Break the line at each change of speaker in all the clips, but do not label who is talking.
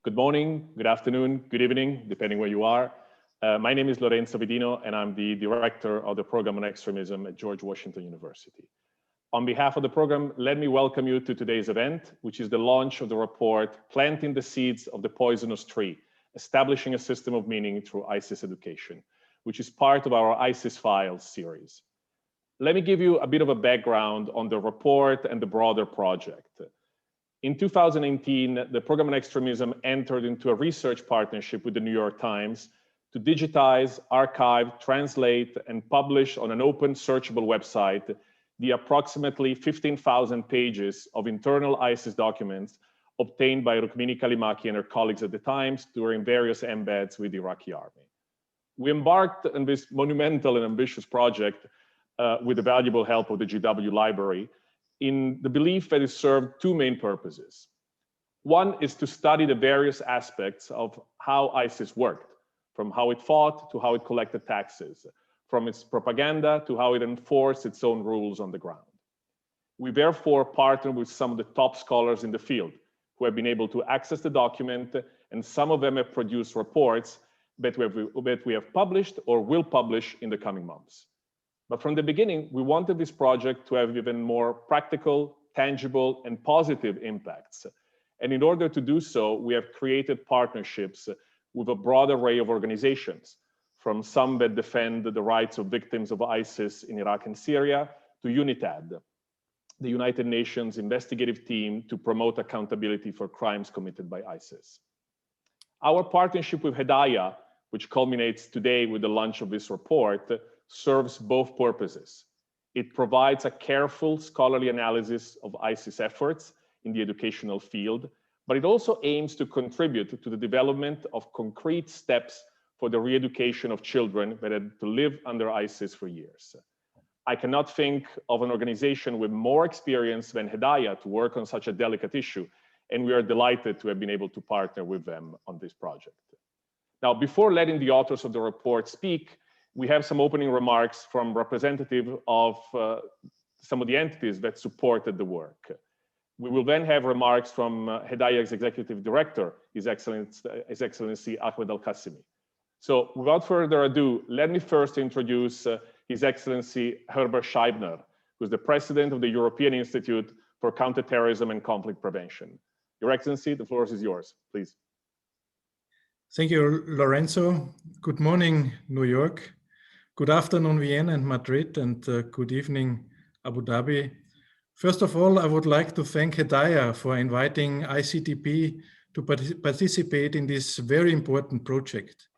Good morning, good afternoon, good evening, depending where you are. My name is Lorenzo Vidino, and I'm the director of the program on extremism at George Washington University. On behalf of the program, let me welcome you to today's event, which is the launch of the report, Planting the Seeds of the Poisonous Tree, Establishing a System of Meaning Through ISIS Education, which is part of our ISIS Files series. Let me give you a bit of a background on the report and the broader project. In 2018, the program on extremism entered into a research partnership with the New York Times to digitize, archive, translate, and publish on an open searchable website the approximately 15,000 pages of internal ISIS documents obtained by Rukmini Kalimaki and her colleagues at the Times during various embeds with the Iraqi army. We embarked on this monumental and ambitious project with the valuable help of the GW Library, in the belief that it served two main purposes. One is to study the various aspects of how ISIS worked, from how it fought to how it collected taxes, from its propaganda to how it enforced its own rules on the ground. We therefore partnered with some of the top scholars in the field who have been able to access the document, and some of them have produced reports that we have published or will publish in the coming months. But from the beginning, we wanted this project to have even more practical, tangible, and positive impacts. And in order to do so, we have created partnerships with a broad array of organizations, from some that defend the rights of victims of ISIS in Iraq and Syria, to UNITAD, the United Nations investigative team to promote accountability for crimes committed by ISIS. Our partnership with Hedaya, which culminates today with the launch of this report, serves both purposes. It provides a careful scholarly analysis of ISIS efforts in the educational field, but it also aims to contribute to the development of concrete steps for the re-education of children that had to live under ISIS for years. I cannot think of an organization with more experience than Hedaya to work on such a delicate issue, and we are delighted to have been able to partner with them on this project. Now, before letting the authors of the report speak, we have some opening remarks from representatives of some of the entities that supported the work. We will then have remarks from Hedaya's Executive Director, His Excellency Ahmed Al-Qasimi. So without further ado, let me first introduce His Excellency Herbert Scheibner, who is the President of the European Institute for Counterterrorism and Conflict Prevention. Your Excellency, the floor is yours, please.
Thank you, Lorenzo. Good morning, New York. Good afternoon, Vienna and Madrid, and good evening, Abu Dhabi. First of all, I would like to thank Hedaya for inviting ICTP to participate in this very important project.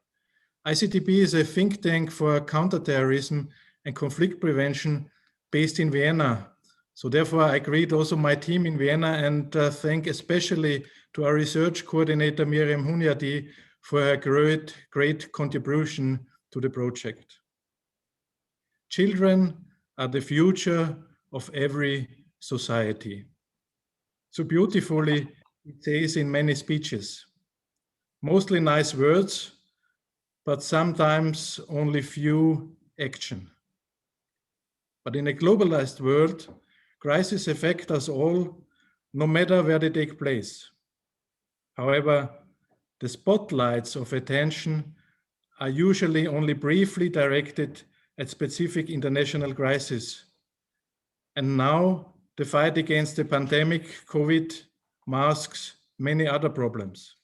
ICTP is a think tank for counterterrorism and conflict prevention based in Vienna. So therefore, I greet also my team in Vienna and thank especially to our research coordinator, Miriam Hunyadi, for her great contribution to the project. Children are the future of every society. So beautifully, it says in many speeches, mostly nice words, but sometimes only few action. But in a globalized world, crises affect us all, no matter where they take place. However, the spotlights of attention are usually only briefly directed at specific international crises. And now the fight against the pandemic, COVID, masks, many other problems.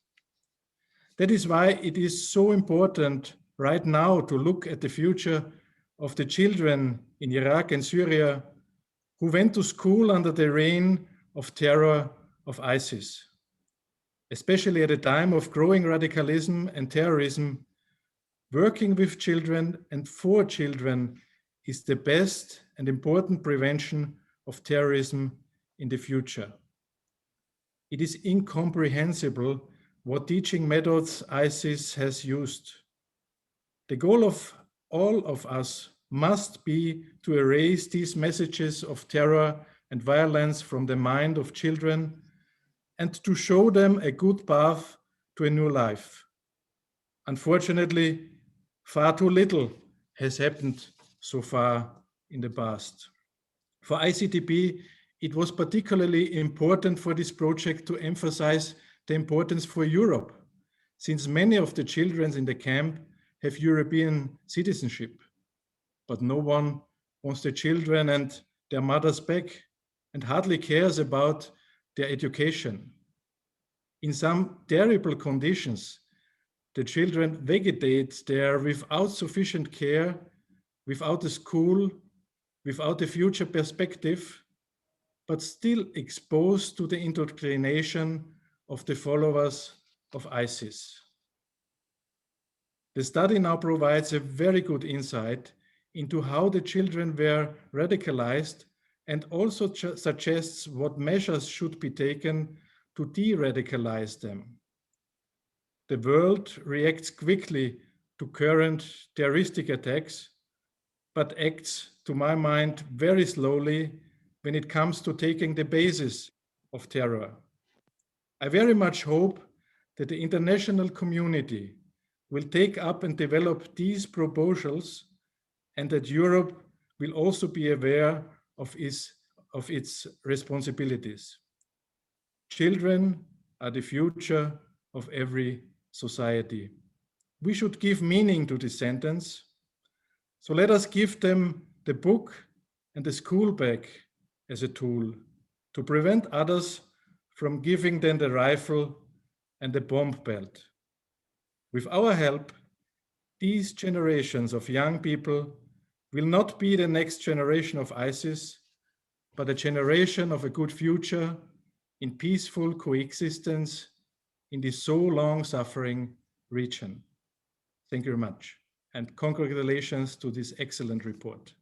That is why it is so important right now to look at the future of the children in Iraq and Syria who went to school under the reign of terror of ISIS. Especially at a time of growing radicalism and terrorism, working with children and for children is the best and important prevention of terrorism in the future. It is incomprehensible what teaching methods ISIS has used. The goal of all of us must be to erase these messages of terror and violence from the mind of children and to show them a good path to a new life. Unfortunately, far too little has happened so far in the past. For ICTP, it was particularly important for this project to emphasize the importance for Europe, since many of the children in the camp have European citizenship, but no one wants the children and their mothers back and hardly cares about their education. In some terrible conditions, the children vegetate there without sufficient care, without a school, without a future perspective, but still exposed to the indoctrination of the followers of ISIS. The study now provides a very good insight into how the children were radicalized and also suggests what measures should be taken to de-radicalize them. The world reacts quickly to current terroristic attacks, but acts, to my mind, very slowly when it comes to taking the basis of terror. I very much hope that the international community will take up and develop these proposals, and that Europe will also be aware of its responsibilities. Children are the future of every society. We should give meaning to this sentence. So let us give them the book and the school bag as a tool to prevent others from giving them the rifle and the bomb belt. With our help, these generations of young people will not be the next generation of ISIS, but a generation of a good future in peaceful coexistence in this so long suffering region. Thank you very much, and congratulations to this excellent report.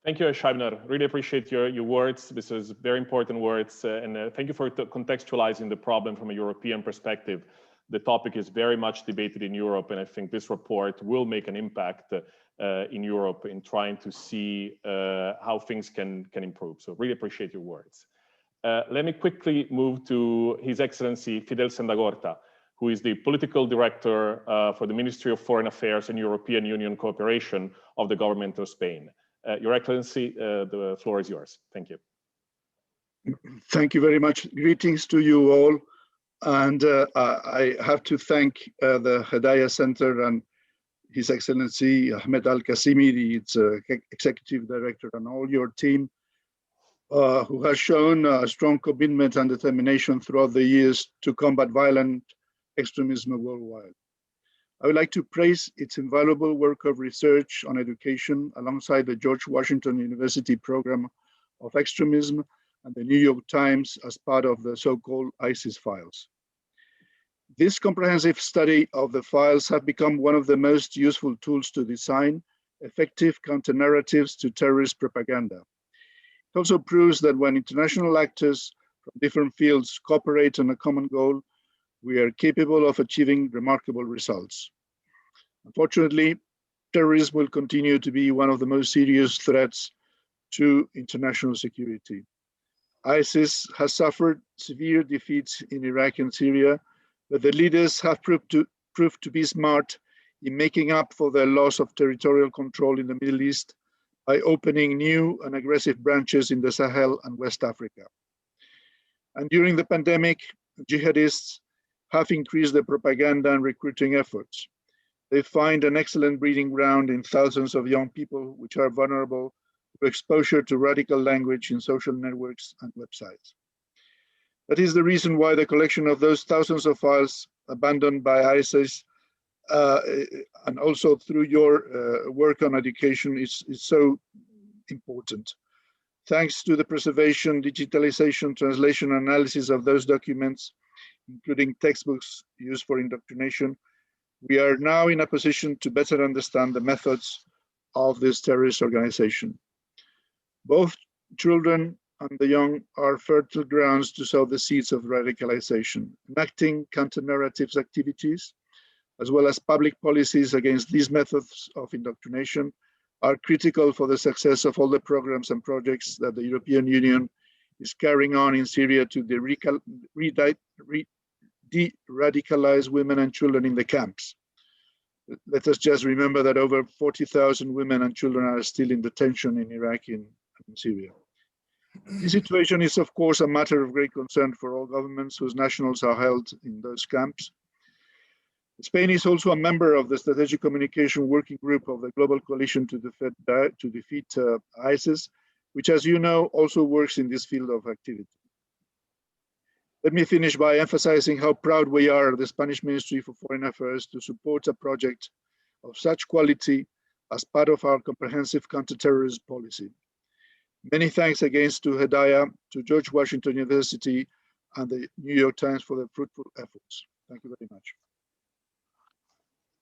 Thank you, Scheibner. Really appreciate your words. This is very important words, and thank you for contextualizing the problem from a European perspective. The topic is very much debated in Europe, and I think this report will make an impact in Europe in trying to see how things can improve. So really appreciate your words. Let me quickly move to His Excellency Fidel Sendagorta, who is the Political Director for the Ministry of Foreign Affairs and European Union Cooperation of the Government of Spain. Your Excellency, the floor is yours. Thank you.
Thank you very much. Greetings to you all. And I have to thank the Hedaya Center and His Excellency Ahmed Al-Qasimi, its Executive Director, and all your team, who has shown a strong commitment and determination throughout the years to combat violent extremism worldwide. I would like to praise its invaluable work of research on education alongside the George Washington University Program of Extremism and the New York Times as part of the so-called ISIS files. This comprehensive study of the files have become one of the most useful tools to design effective counter-narratives to terrorist propaganda. It also proves that when international actors from different fields cooperate on a common goal, we are capable of achieving remarkable results. Unfortunately, terrorism will continue to be one of the most serious threats to international security. ISIS has suffered severe defeats in Iraq and Syria, but the leaders have proved to be smart in making up for their loss of territorial control in the Middle East by opening new and aggressive branches in the Sahel and West Africa. And during the pandemic, jihadists have increased their propaganda and recruiting efforts. They find an excellent breeding ground in thousands of young people which are vulnerable to exposure to radical language in social networks and websites. That is the reason why the collection of those thousands of files abandoned by ISIS and also through your work on education is so important. Thanks to the preservation, digitalization, translation, analysis of those documents, including textbooks used for indoctrination, we are now in a position to better understand the methods of this terrorist organization. Both children and the young are fertile grounds to sow the seeds of radicalization. Enacting counter-narratives activities, as well as public policies against these methods of indoctrination, are critical for the success of all the programs and projects that the European Union is carrying on in Syria to de-radicalize women and children in the camps. Let us just remember that over 40,000 women and children are still in detention in Iraq and Syria. This situation is, of course, a matter of great concern for all governments whose nationals are held in those camps. Spain is also a member of the Strategic Communication Working Group of the Global Coalition to defeat ISIS, which, as you know, also works in this field of activity. Let me finish by emphasizing how proud we are of the Spanish Ministry for Foreign Affairs to support a project of such quality as part of our comprehensive counterterrorism policy. Many thanks again to Hedaya, to George Washington University, and the New York Times for their fruitful efforts. Thank you very much.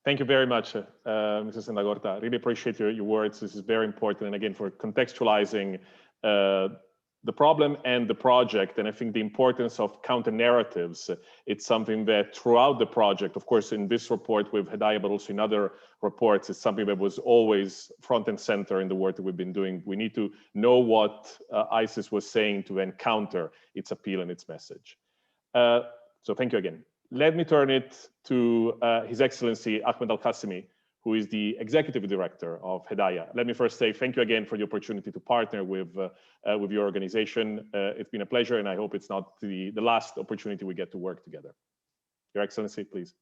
Thank you very much, Mrs. Santagorta. Really appreciate your words. This is very important. And again, for contextualizing the problem and the project. And I think the importance of counter narratives, it's something that throughout the project, of course, in this report with Hedaya, but also in other reports, it's something that was always front and center in the work that we've been doing. We need to know what ISIS was saying to then counter its appeal and its message. So thank you again. Let me turn it to His Excellency Ahmed Al-Qasimi, who is the Executive Director of Hedaya. Let me first say thank you again for the opportunity to partner with your organization. It's been a pleasure, and I hope it's not the last opportunity we get to work together. Your Excellency, please.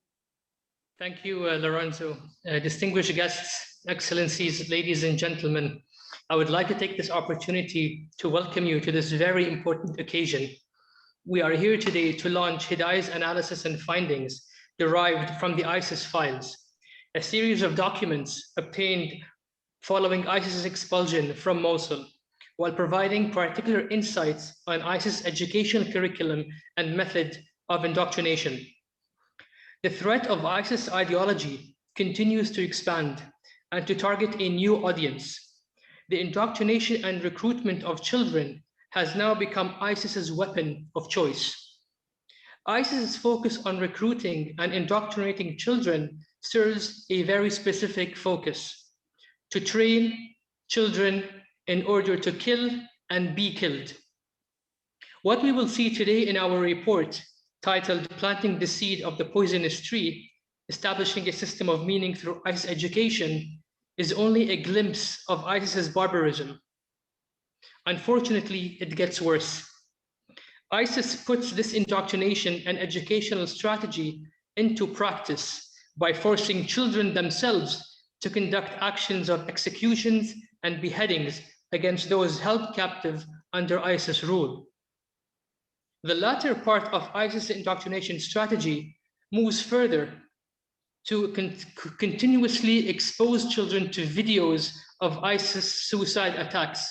Thank you, Lorenzo. Distinguished guests, Excellencies, ladies and gentlemen, I would like to take this opportunity to welcome you to this very important occasion. We are here today to launch Hedaya's analysis and findings derived from the ISIS files, a series of documents obtained following ISIS's expulsion from Mosul, while providing particular insights on ISIS educational curriculum and method of indoctrination. The threat of ISIS ideology continues to expand and to target a new audience. The indoctrination and recruitment of children has now become ISIS's weapon of choice. ISIS's focus on recruiting and indoctrinating children serves a very specific focus: to train children in order to kill and be killed. What we will see today in our report, titled Planting the Seed of the Poisonous Tree, Establishing a System of Meaning Through ISIS Education, is only a glimpse of ISIS's barbarism. Unfortunately, it gets worse. ISIS puts this indoctrination and educational strategy into practice by forcing children themselves to conduct actions of executions and beheadings against those held captive under ISIS rule. The latter part of ISIS indoctrination strategy moves further to continuously expose children to videos of ISIS suicide attacks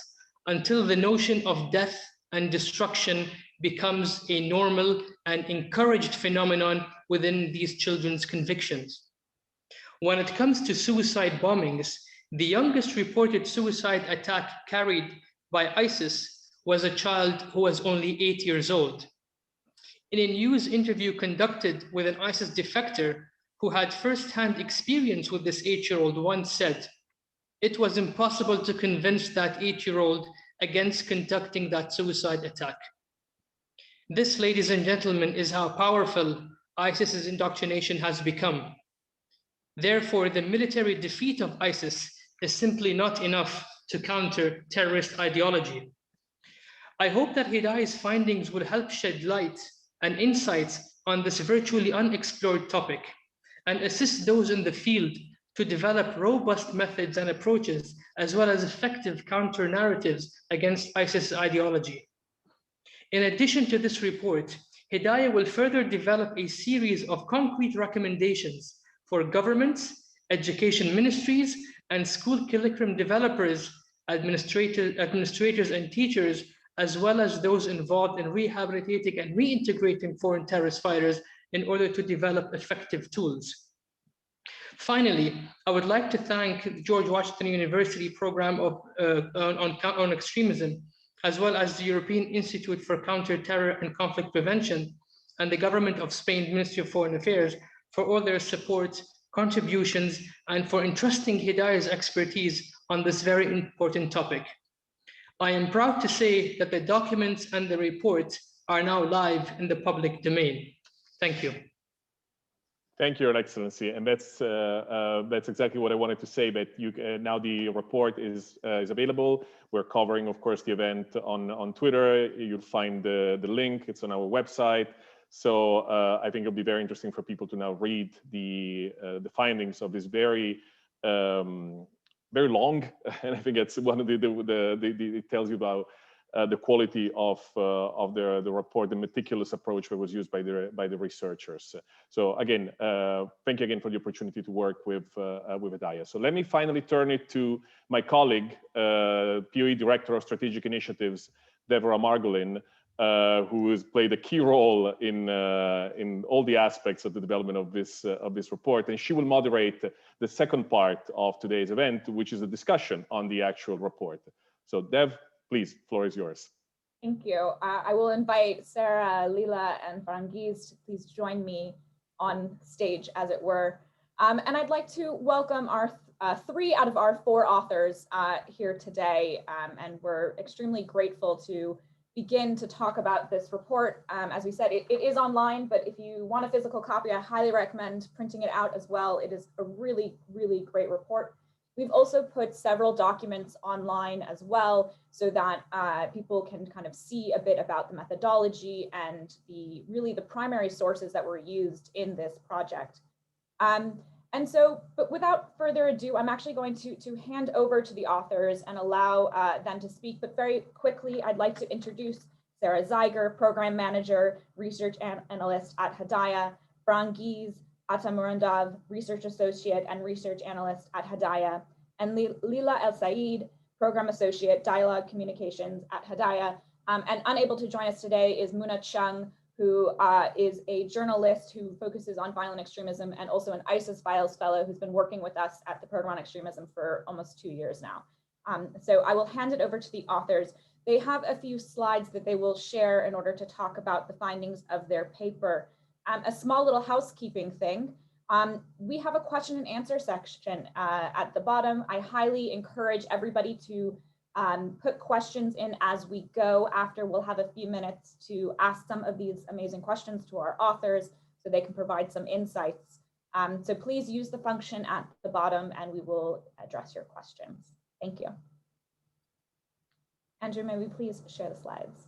until the notion of death and destruction becomes a normal and encouraged phenomenon within these children's convictions. When it comes to suicide bombings, the youngest reported suicide attack carried by ISIS was a child who was only 8 years old. In a news interview conducted with an ISIS defector who had firsthand experience with this 8-year-old, once said, "It was impossible to convince that 8-year-old against conducting that suicide attack." This, ladies and gentlemen, is how powerful ISIS's indoctrination has become. Therefore, the military defeat of ISIS is simply not enough to counter terrorist ideology. I hope that Hedaya's findings will help shed light and insights on this virtually unexplored topic and assist those in the field to develop robust methods and approaches, as well as effective counter narratives against ISIS ideology. In addition to this report, Hedaya will further develop a series of concrete recommendations for governments, education ministries, and school curriculum developers, administrators and teachers, as well as those involved in rehabilitating and reintegrating foreign terrorist fighters in order to develop effective tools. Finally, I would like to thank the George Washington University program on extremism, as well as the European Institute for Counter-Terror and Conflict Prevention and the Government of Spain Ministry of Foreign Affairs for all their support, contributions, and for entrusting Hedaya's expertise on this very important topic. I am proud to say that the documents and the report are now live in the public domain. Thank you.
Thank you, Your Excellency, and that's exactly what I wanted to say. That you now the report is available. We're covering, of course, the event on Twitter. You'll find the link. It's on our website. So I think it'll be very interesting for people to now read the findings of this very very long, and I think it's one of it tells you about the quality of the report, the meticulous approach that was used by the researchers. So again, thank you again for the opportunity to work with Hedaya. So let me finally turn it to my colleague, POE Director of Strategic Initiatives, Deborah Margolin, who has played a key role in all the aspects of the development of this report, and she will moderate the second part of today's event, which is a discussion on the actual report. So Dev, please, floor is yours.
Thank you. I will invite Sarah, Lila, and Frangiz to please join me on stage, as it were. And I'd like to welcome our 3 out of our 4 authors here today, and we're extremely grateful to begin to talk about this report. As we said, it is online, but if you want a physical copy, I highly recommend printing it out as well. It is a really, really great report. We've also put several documents online as well, so that people can kind of see a bit about the methodology and really the primary sources that were used in this project. And so, but without further ado, I'm actually going to hand over to the authors and allow them to speak. But very quickly, I'd like to introduce Sarah Zeiger, Program Manager, Research Analyst at Hedaya, Frangiz Atamurandov, Research Associate and Research Analyst at Hedaya, and Lila El Said, Program Associate, Dialogue Communications at Hedaya. And unable to join us today is Muna Chung, who is a journalist who focuses on violent extremism and also an ISIS Files Fellow who's been working with us at the Program on Extremism for almost 2 years now. So I will hand it over to the authors. They have a few slides that they will share in order to talk about the findings of their paper. A small little housekeeping thing. We have a question and answer section at the bottom. I highly encourage everybody to put questions in as we go. After, we'll have a few minutes to ask some of these amazing questions to our authors so they can provide some insights. So please use the function at the bottom and we will address your questions. Thank you. Andrew, may we please share the slides?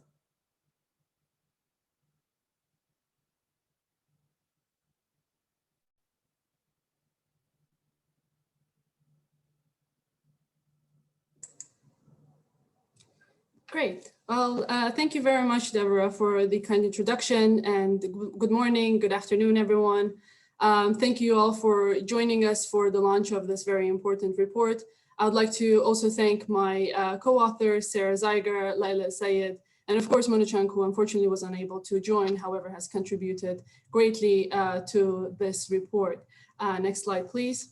Great. Well, thank you very much, Deborah, for the kind introduction, and good morning, good afternoon, everyone. Thank you all for joining us for the launch of this very important report. I would like to also thank my co-authors, Sarah Zeiger, Laila Sayed, and of course, Mona Chung, who unfortunately was unable to join, however, has contributed greatly to this report. Next slide, please.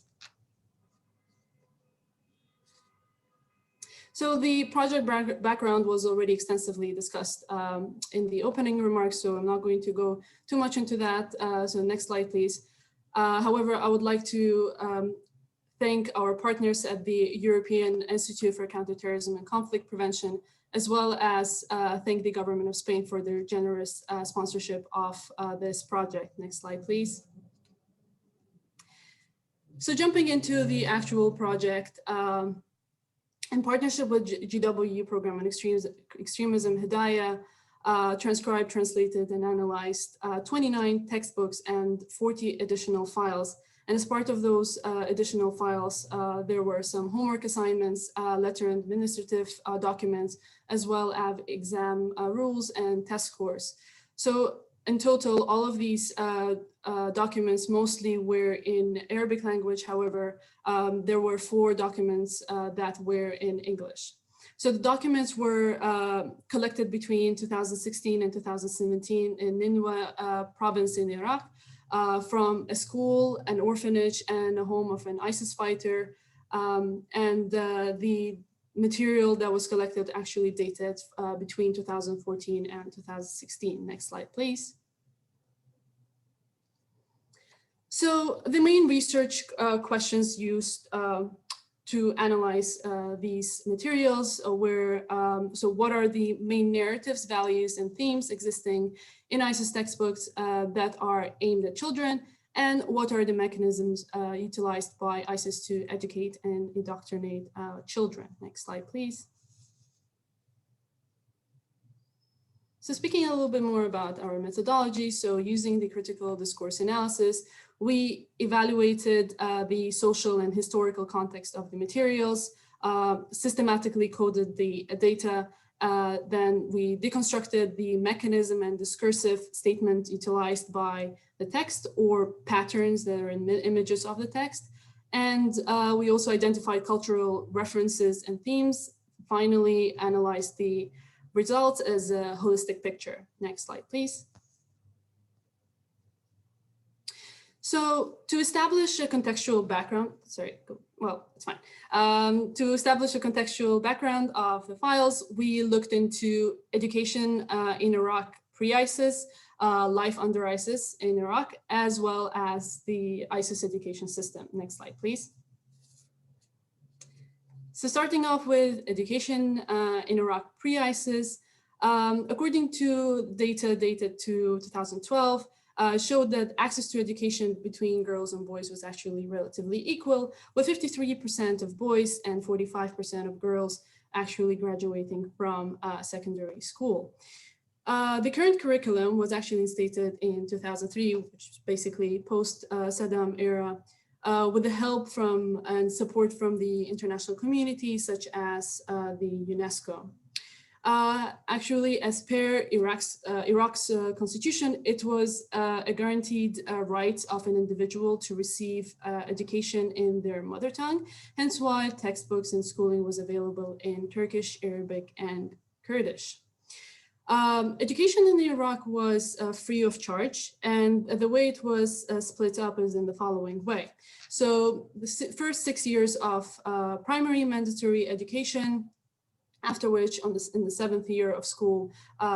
So the project background was already extensively discussed in the opening remarks, so I'm not going to go too much into that. So next slide, please. However, I would like to thank our partners at the European Institute for Counterterrorism and Conflict Prevention, as well as thank the government of Spain for their generous sponsorship of this project. Next slide, please. So jumping into the actual project, in partnership with GW Program on Extremism, Hedaya transcribed, translated, and analyzed 29 textbooks and 40 additional files. And as part of those additional files, there were some homework assignments, letter and administrative documents, as well as exam rules and test scores. So in total, all of these documents mostly were in Arabic language. However, there were 4 documents that were in English. So the documents were collected between 2016 and 2017 in Ninwa province in Iraq, from a school, an orphanage, and a home of an ISIS fighter. And the material that was collected actually dated between 2014 and 2016. Next slide, please. So the main research questions used to analyze these materials were, so what are the main narratives, values, and themes existing in ISIS textbooks that are aimed at children? and what are the mechanisms utilized by ISIS to educate and indoctrinate children. Next slide, please. So speaking a little bit more about our methodology, so using the critical discourse analysis, we evaluated the social and historical context of the materials, systematically coded the data, then we deconstructed the mechanism and discursive statement utilized by the text or patterns that are in the images of the text. And we also identified cultural references and themes, finally analyzed the results as a holistic picture. Next slide, please. So to establish a contextual background, it's fine. To establish a contextual background of the files, we looked into education in Iraq pre-ISIS, life under ISIS in Iraq, as well as the ISIS education system. Next slide, please. So starting off with education in Iraq pre-ISIS, according to data dated to 2012, showed that access to education between girls and boys was actually relatively equal, with 53% of boys and 45% of girls actually graduating from secondary school. The current curriculum was actually instated in 2003, which is basically post-Saddam era, with the help from and support from the international community, such as the UNESCO. Actually, as per Iraq's constitution, it was a guaranteed right of an individual to receive education in their mother tongue, hence why textbooks and schooling was available in Turkish, Arabic, and Kurdish. Education in Iraq was free of charge, and the way it was split up is in the following way. So the first 6 years of primary mandatory education, after which in the 7th year of school,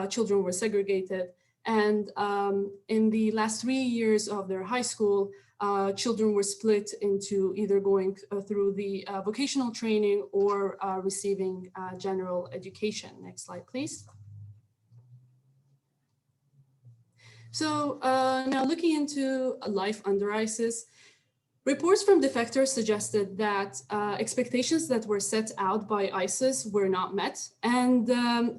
children were segregated. And in the last 3 years of their high school, children were split into either going through the vocational training or receiving general education. Next slide, please. So now looking into life under ISIS, reports from defectors suggested that expectations that were set out by ISIS were not met, and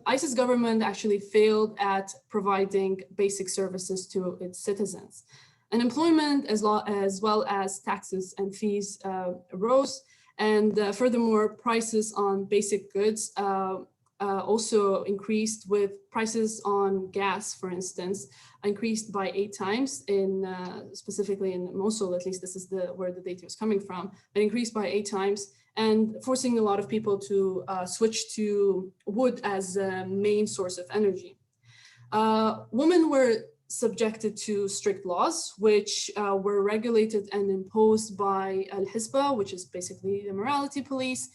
ISIS government actually failed at providing basic services to its citizens. Unemployment as well as taxes and fees rose, and furthermore, prices on basic goods also increased, with prices on gas, for instance, increased by 8 times in specifically in Mosul. At least this is where the data is coming from. It increased by 8 times, and forcing a lot of people to switch to wood as a main source of energy. Women were subjected to strict laws, which were regulated and imposed by Al-Hisba, which is basically the morality police.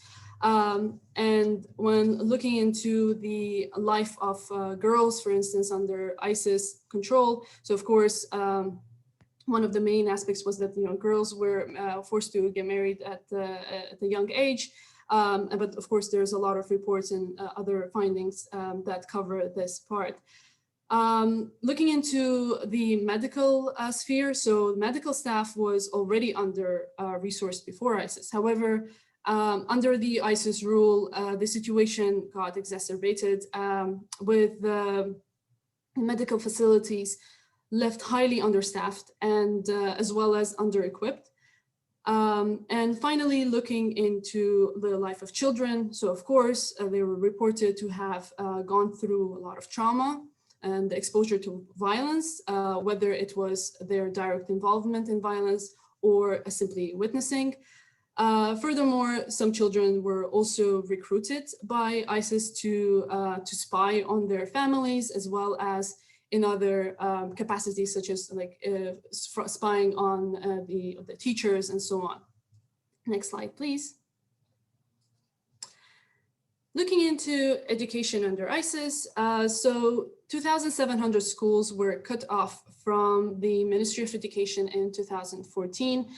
And when looking into the life of girls, for instance, under ISIS control, so of course, one of the main aspects was that girls were forced to get married at a young age. But of course, there's a lot of reports and other findings that cover this part. Looking into the medical sphere, so medical staff was already under resourced before ISIS. However, under the ISIS rule, the situation got exacerbated with the medical facilities left highly understaffed and as well as under-equipped. And finally, looking into the life of children. So of course, they were reported to have gone through a lot of trauma and exposure to violence, whether it was their direct involvement in violence or simply witnessing. Furthermore, some children were also recruited by ISIS to spy on their families, as well as in other capacities, such as spying on the teachers and so on. Next slide, please. Looking into education under ISIS, so 2,700 schools were cut off from the Ministry of Education in 2014,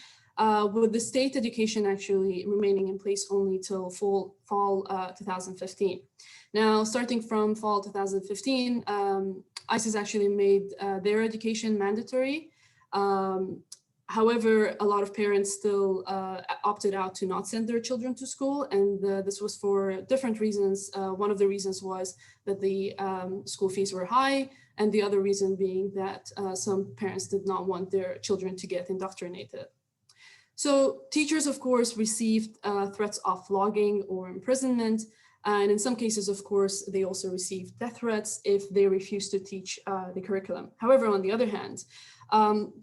with the state education actually remaining in place only till fall 2015. Now, starting from fall 2015, ISIS actually made their education mandatory. However, a lot of parents still opted out to not send their children to school, and this was for different reasons. One of the reasons was that the school fees were high, and the other reason being that some parents did not want their children to get indoctrinated. So teachers, of course, received threats of flogging or imprisonment, and in some cases, of course, they also received death threats if they refused to teach the curriculum. However, on the other hand,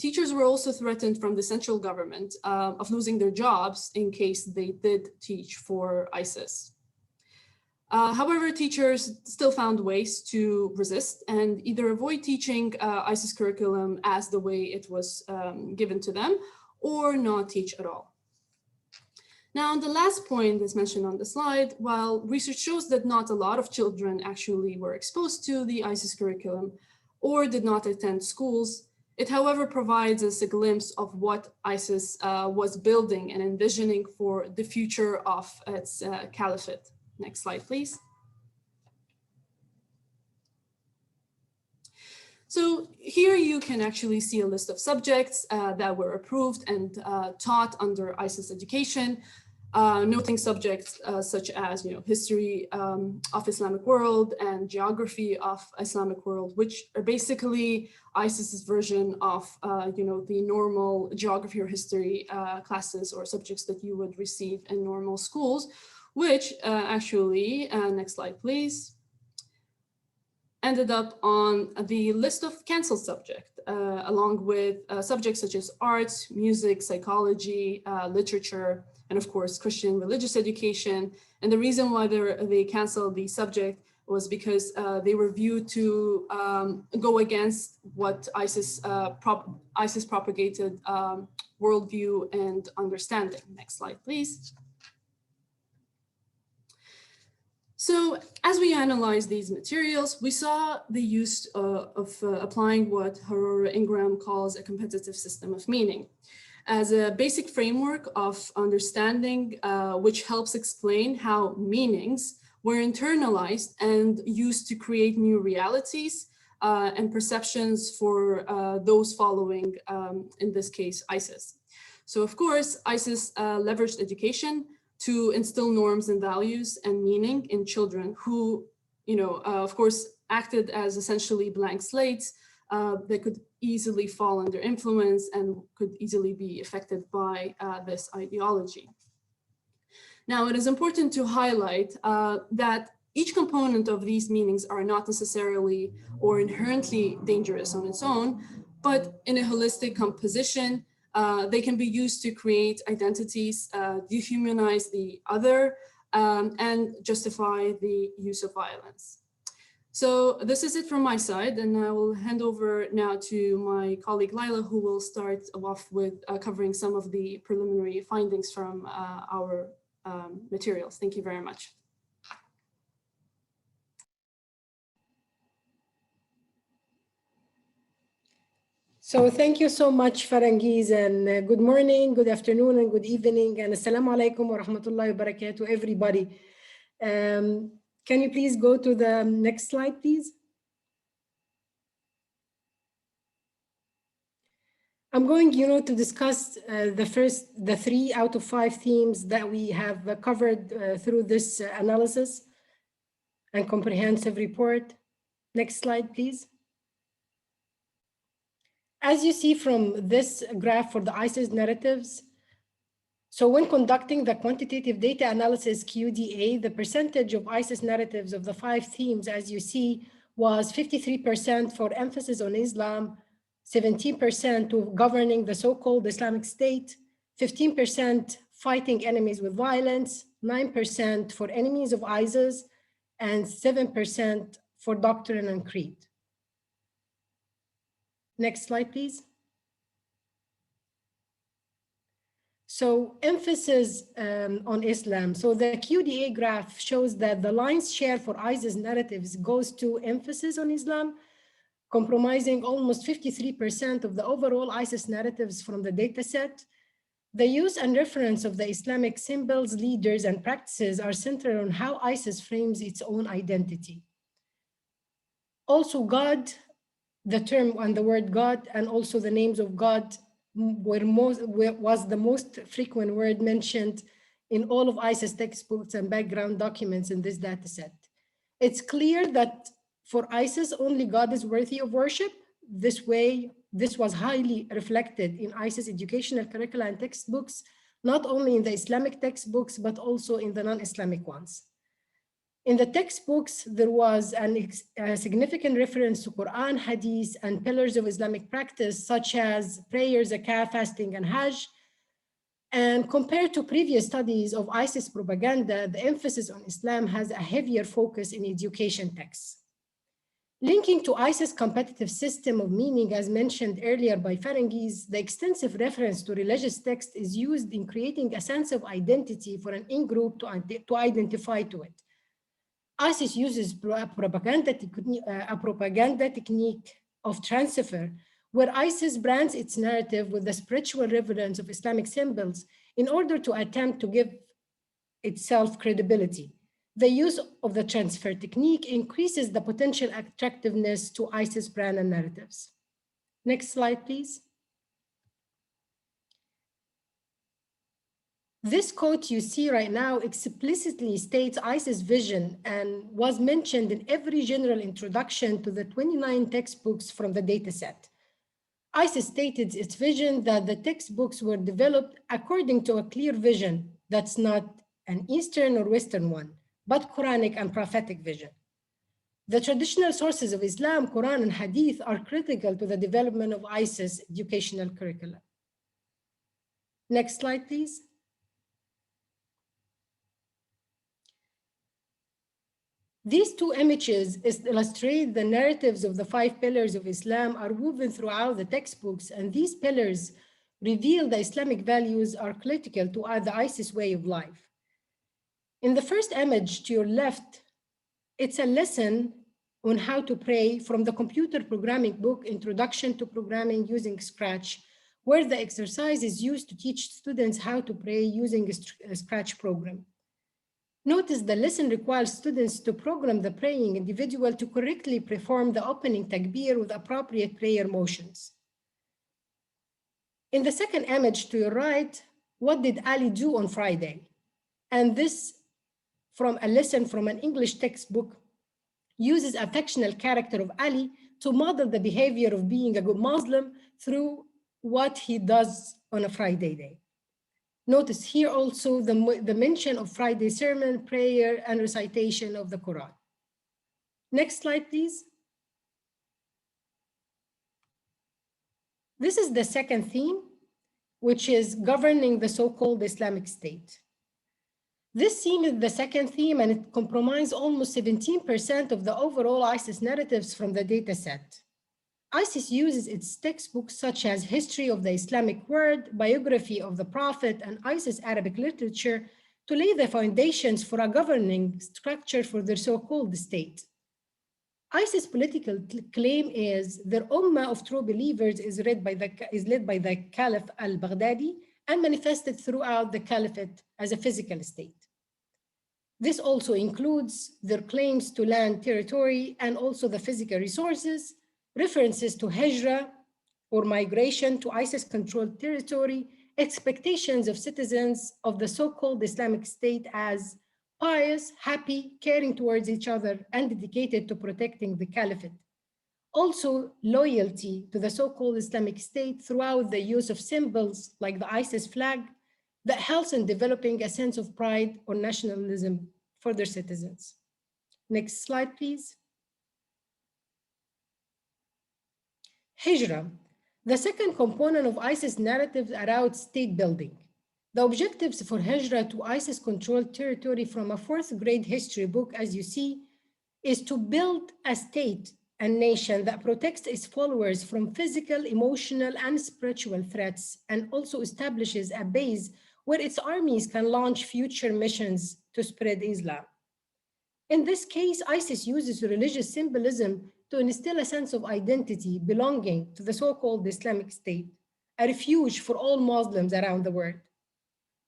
teachers were also threatened from the central government of losing their jobs in case they did teach for ISIS. However, teachers still found ways to resist and either avoid teaching ISIS curriculum as the way it was given to them, or not teach at all. Now, the last point that's mentioned on the slide, while research shows that not a lot of children actually were exposed to the ISIS curriculum or did not attend schools, it, however, provides us a glimpse of what ISIS was building and envisioning for the future of its caliphate. Next slide, please. So here you can actually see a list of subjects that were approved and taught under ISIS education, noting subjects such as history of Islamic world and geography of Islamic world, which are basically ISIS's version of the normal geography or history classes or subjects that you would receive in normal schools, which actually, next slide please, ended up on the list of canceled subjects, along with subjects such as arts, music, psychology, literature, and of course, Christian religious education. And the reason why they canceled the subject was because they were viewed to go against what ISIS propagated worldview and understanding. Next slide, please. So as we analyze these materials, we saw the use of applying what Harora Ingram calls a competitive system of meaning as a basic framework of understanding, which helps explain how meanings were internalized and used to create new realities and perceptions for those following, in this case, ISIS. So of course, ISIS leveraged education to instill norms and values and meaning in children who, of course, acted as essentially blank slates that could easily fall under influence and could easily be affected by this ideology. Now, it is important to highlight that each component of these meanings are not necessarily or inherently dangerous on its own, but in a holistic composition, they can be used to create identities, dehumanize the other, and justify the use of violence. So this is it from my side, and I will hand over now to my colleague Laila, who will start off with covering some of the preliminary findings from our materials. Thank you very much.
So thank you so much, Farangiz, and good morning, good afternoon, and good evening, and assalamu alaikum wa rahmatullahi wa barakatuh, everybody. Can you please go to the next slide, please? I'm going, to discuss the 3 out of 5 themes that we have covered through this analysis and comprehensive report. Next slide, please. As you see from this graph for the ISIS narratives, so when conducting the quantitative data analysis QDA, the percentage of ISIS narratives of the 5 themes, as you see, was 53% for emphasis on Islam, 17% to governing the so-called Islamic State, 15% fighting enemies with violence, 9% for enemies of ISIS, and 7% for doctrine and creed. Next slide, please. So emphasis on Islam. So the QDA graph shows that the lion's share for ISIS narratives goes to emphasis on Islam, comprising almost 53% of the overall ISIS narratives from the data set. The use and reference of the Islamic symbols, leaders, and practices are centered on how ISIS frames its own identity. Also, God, the term and the word God, and also the names of God was the most frequent word mentioned in all of ISIS textbooks and background documents in this data set. It's clear that for ISIS, only God is worthy of worship. This was highly reflected in ISIS educational curricula and textbooks, not only in the Islamic textbooks, but also in the non-Islamic ones. In the textbooks, there was a significant reference to Quran, Hadith, and pillars of Islamic practice, such as prayer, zakah, fasting, and Hajj. And compared to previous studies of ISIS propaganda, the emphasis on Islam has a heavier focus in education texts. Linking to ISIS' competitive system of meaning, as mentioned earlier by Ferengis, the extensive reference to religious text is used in creating a sense of identity for an in-group to identify to it. ISIS uses a propaganda technique of transfer, where ISIS brands its narrative with the spiritual relevance of Islamic symbols in order to attempt to give itself credibility. The use of the transfer technique increases the potential attractiveness to ISIS brand and narratives. Next slide, please. This quote you see right now explicitly states ISIS' vision and was mentioned in every general introduction to the 29 textbooks from the dataset. ISIS stated its vision that the textbooks were developed according to a clear vision that's not an Eastern or Western one, but Quranic and prophetic vision. The traditional sources of Islam, Quran and Hadith, are critical to the development of ISIS educational curricula. Next slide, please. These two images illustrate the narratives of the 5 pillars of Islam are woven throughout the textbooks, and these pillars reveal the Islamic values are critical to the ISIS way of life. In the first image to your left, it's a lesson on how to pray from the computer programming book, Introduction to Programming Using Scratch, where the exercise is used to teach students how to pray using a Scratch program. Notice the lesson requires students to program the praying individual to correctly perform the opening takbir with appropriate prayer motions. In the second image to your right, what did Ali do on Friday? And this from a lesson from an English textbook uses a fictional character of Ali to model the behavior of being a good Muslim through what he does on a Friday day. Notice here also the mention of Friday sermon, prayer, and recitation of the Quran. Next slide, please. This is the second theme, which is governing the so-called Islamic State. This theme is the second theme, and it comprises almost 17% of the overall ISIS narratives from the data set. ISIS uses its textbooks such as History of the Islamic World, Biography of the Prophet, and ISIS Arabic literature to lay the foundations for a governing structure for their so-called state. ISIS political claim is their ummah of true believers is led by the Caliph al-Baghdadi and manifested throughout the caliphate as a physical state. This also includes their claims to land territory and also the physical resources, references to hijra or migration to ISIS-controlled territory, expectations of citizens of the so-called Islamic State as pious, happy, caring towards each other, and dedicated to protecting the caliphate. Also, loyalty to the so-called Islamic State throughout the use of symbols like the ISIS flag that helps in developing a sense of pride or nationalism for their citizens. Next slide, please. Hijra, the second component of ISIS narratives around state building. The objectives for Hijra to ISIS-controlled territory from a 4th grade history book, as you see, is to build a state and nation that protects its followers from physical, emotional, and spiritual threats, and also establishes a base where its armies can launch future missions to spread Islam. In this case, ISIS uses religious symbolism to instill a sense of identity belonging to the so-called Islamic State, a refuge for all Muslims around the world.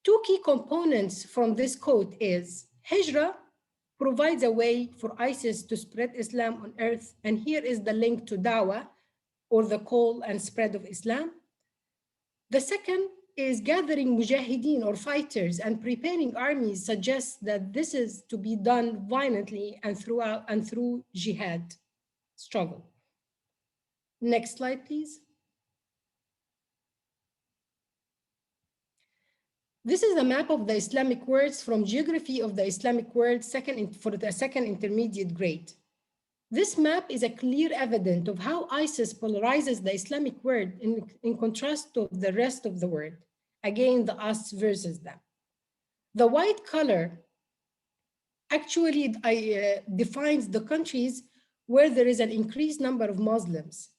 2 key components from this quote is Hijra provides a way for ISIS to spread Islam on earth, and here is the link to Dawah, or the call and spread of Islam. The second is gathering mujahideen or fighters and preparing armies suggests that this is to be done violently and through jihad struggle. Next slide, please. This is a map of the Islamic words from Geography of the Islamic World for the second intermediate grade. This map is a clear evidence of how ISIS polarizes the Islamic world in contrast to the rest of the world. Again, the us versus them. The white color actually defines the countries where there is an increased number of Muslims.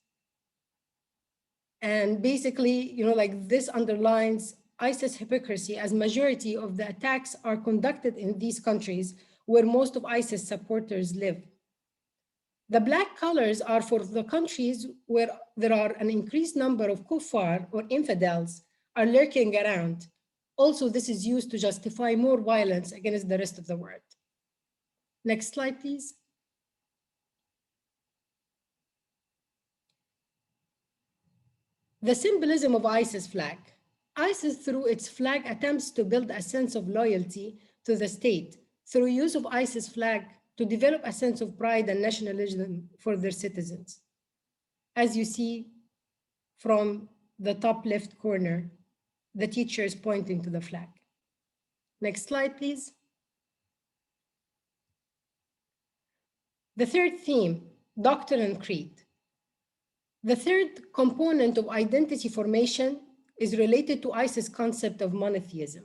And basically, like this underlines ISIS hypocrisy as majority of the attacks are conducted in these countries where most of ISIS supporters live. The black colors are for the countries where there are an increased number of kuffar or infidels are lurking around. Also, this is used to justify more violence against the rest of the world. Next slide, please. The symbolism of ISIS flag. ISIS, through its flag, attempts to build a sense of loyalty to the state through use of ISIS flag to develop a sense of pride and nationalism for their citizens. As you see from the top left corner, the teacher is pointing to the flag. Next slide, please. The third theme, doctrine and creed. The third component of identity formation is related to ISIS' concept of monotheism.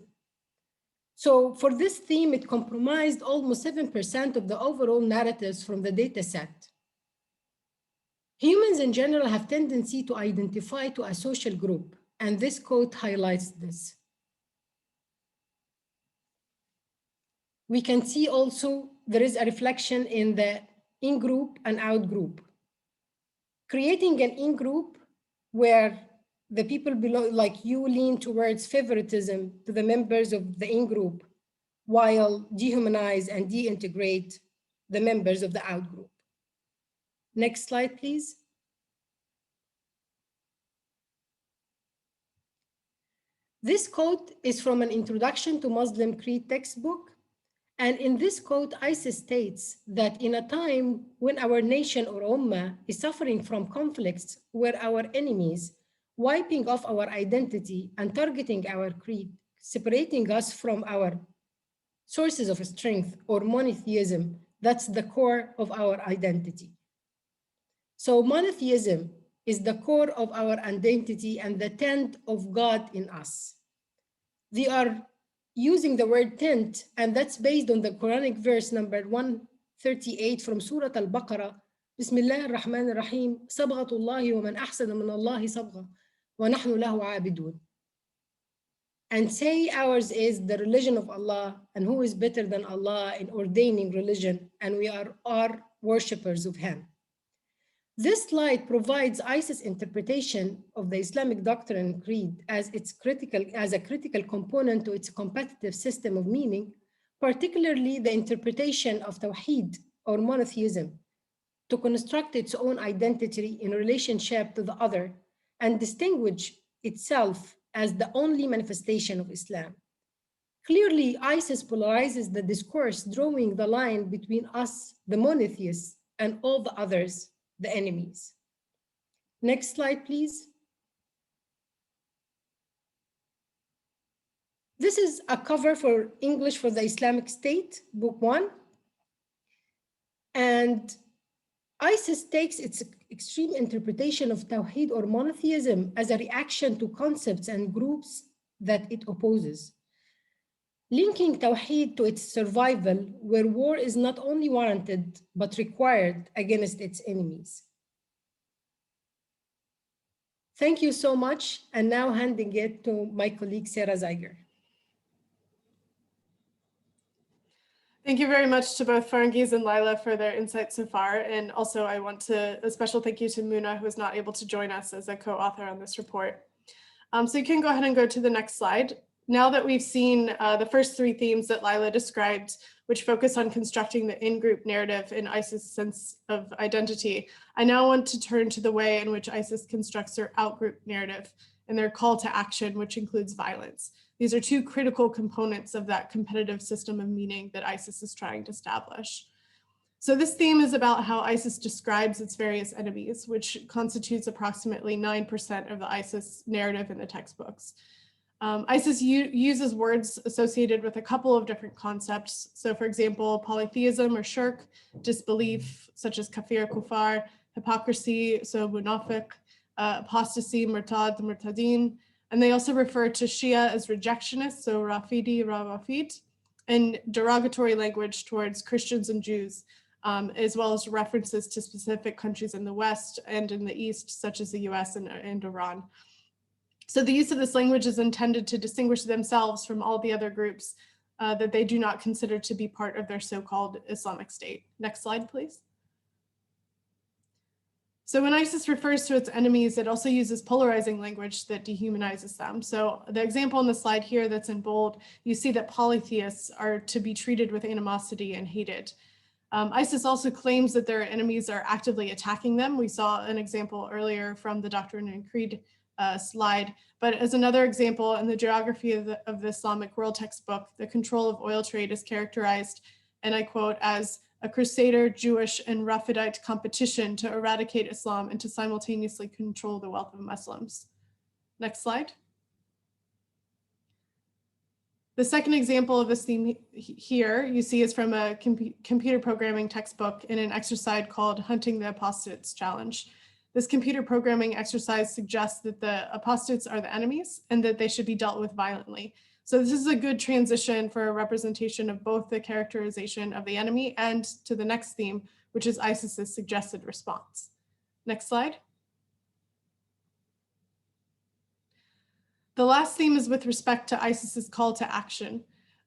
So for this theme, it comprised almost 7% of the overall narratives from the data set. Humans in general have tendency to identify to a social group, and this quote highlights this. We can see also there is a reflection in the in-group and out-group. Creating an in-group where the people below, like you, lean towards favoritism to the members of the in-group, while dehumanize and deintegrate the members of the out-group. Next slide, please. This quote is from an Introduction to Muslim Creed textbook. And in this quote, ISIS states that in a time when our nation or ummah is suffering from conflicts where our enemies wiping off our identity and targeting our creed, separating us from our sources of strength or monotheism, that's the core of our identity. So monotheism is the core of our identity and the tent of God in us. They are using the word tent, and that's based on the Quranic verse number 138 from Surah Al-Baqarah. Bismillah ar-Rahman ar-Rahim. Sabghatullahi wa man ahsana min Allahi sabgha wa nahnu lahu abidun. And say ours is the religion of Allah, and who is better than Allah in ordaining religion, and we are worshippers of Him. This slide provides ISIS interpretation of the Islamic doctrine and creed as a critical component to its competitive system of meaning, particularly the interpretation of Tawheed or monotheism, to construct its own identity in relationship to the other and distinguish itself as the only manifestation of Islam. Clearly, ISIS polarizes the discourse, drawing the line between us, the monotheists, and all the others, the enemies. Next slide, please. This is a cover for English for the Islamic State, Book 1. And ISIS takes its extreme interpretation of Tawheed or monotheism as a reaction to concepts and groups that it opposes, linking Tawheed to its survival, where war is not only warranted, but required against its enemies. Thank you so much. And now handing it to my colleague, Sarah Zeiger.
Thank you very much to both Farngiz and Laila for their insights so far. And also I want a special thank you to Muna, who is not able to join us as a co-author on this report. So you can go ahead and go to the next slide. Now that we've seen the first three themes that Laila described, which focus on constructing the in-group narrative in ISIS' sense of identity, I now want to turn to the way in which ISIS constructs their out-group narrative and their call to action, which includes violence. These are two critical components of that competitive system of meaning that ISIS is trying to establish. So this theme is about how ISIS describes its various enemies, which constitutes approximately 9% of the ISIS narrative in the textbooks. ISIS uses words associated with a couple of different concepts. So for example, polytheism or shirk, disbelief, such as kafir, kufar, hypocrisy, so munafiq, apostasy, murtad, murtadin. And they also refer to Shia as rejectionists, so rafidi, rawafid, and derogatory language towards Christians and Jews, as well as references to specific countries in the West and in the East, such as the US and Iran. So the use of this language is intended to distinguish themselves from all the other groups that they do not consider to be part of their so-called Islamic State. Next slide, please. So when ISIS refers to its enemies, it also uses polarizing language that dehumanizes them. So the example on the slide here that's in bold, you see that polytheists are to be treated with animosity and hated. ISIS also claims that their enemies are actively attacking them. We saw an example earlier from the Doctrine and Creed slide, but as another example, in the geography of the Islamic world textbook, the control of oil trade is characterized, and I quote, as a Crusader, Jewish, and Rafidite competition to eradicate Islam and to simultaneously control the wealth of Muslims. Next slide. The second example of this theme here you see is from a computer programming textbook in an exercise called Hunting the Apostates Challenge. This computer programming exercise suggests that the apostates are the enemies and that they should be dealt with violently. So this is a good transition for a representation of both the characterization of the enemy and to the next theme, which is ISIS's suggested response. Next slide. The last theme is with respect to ISIS's call to action,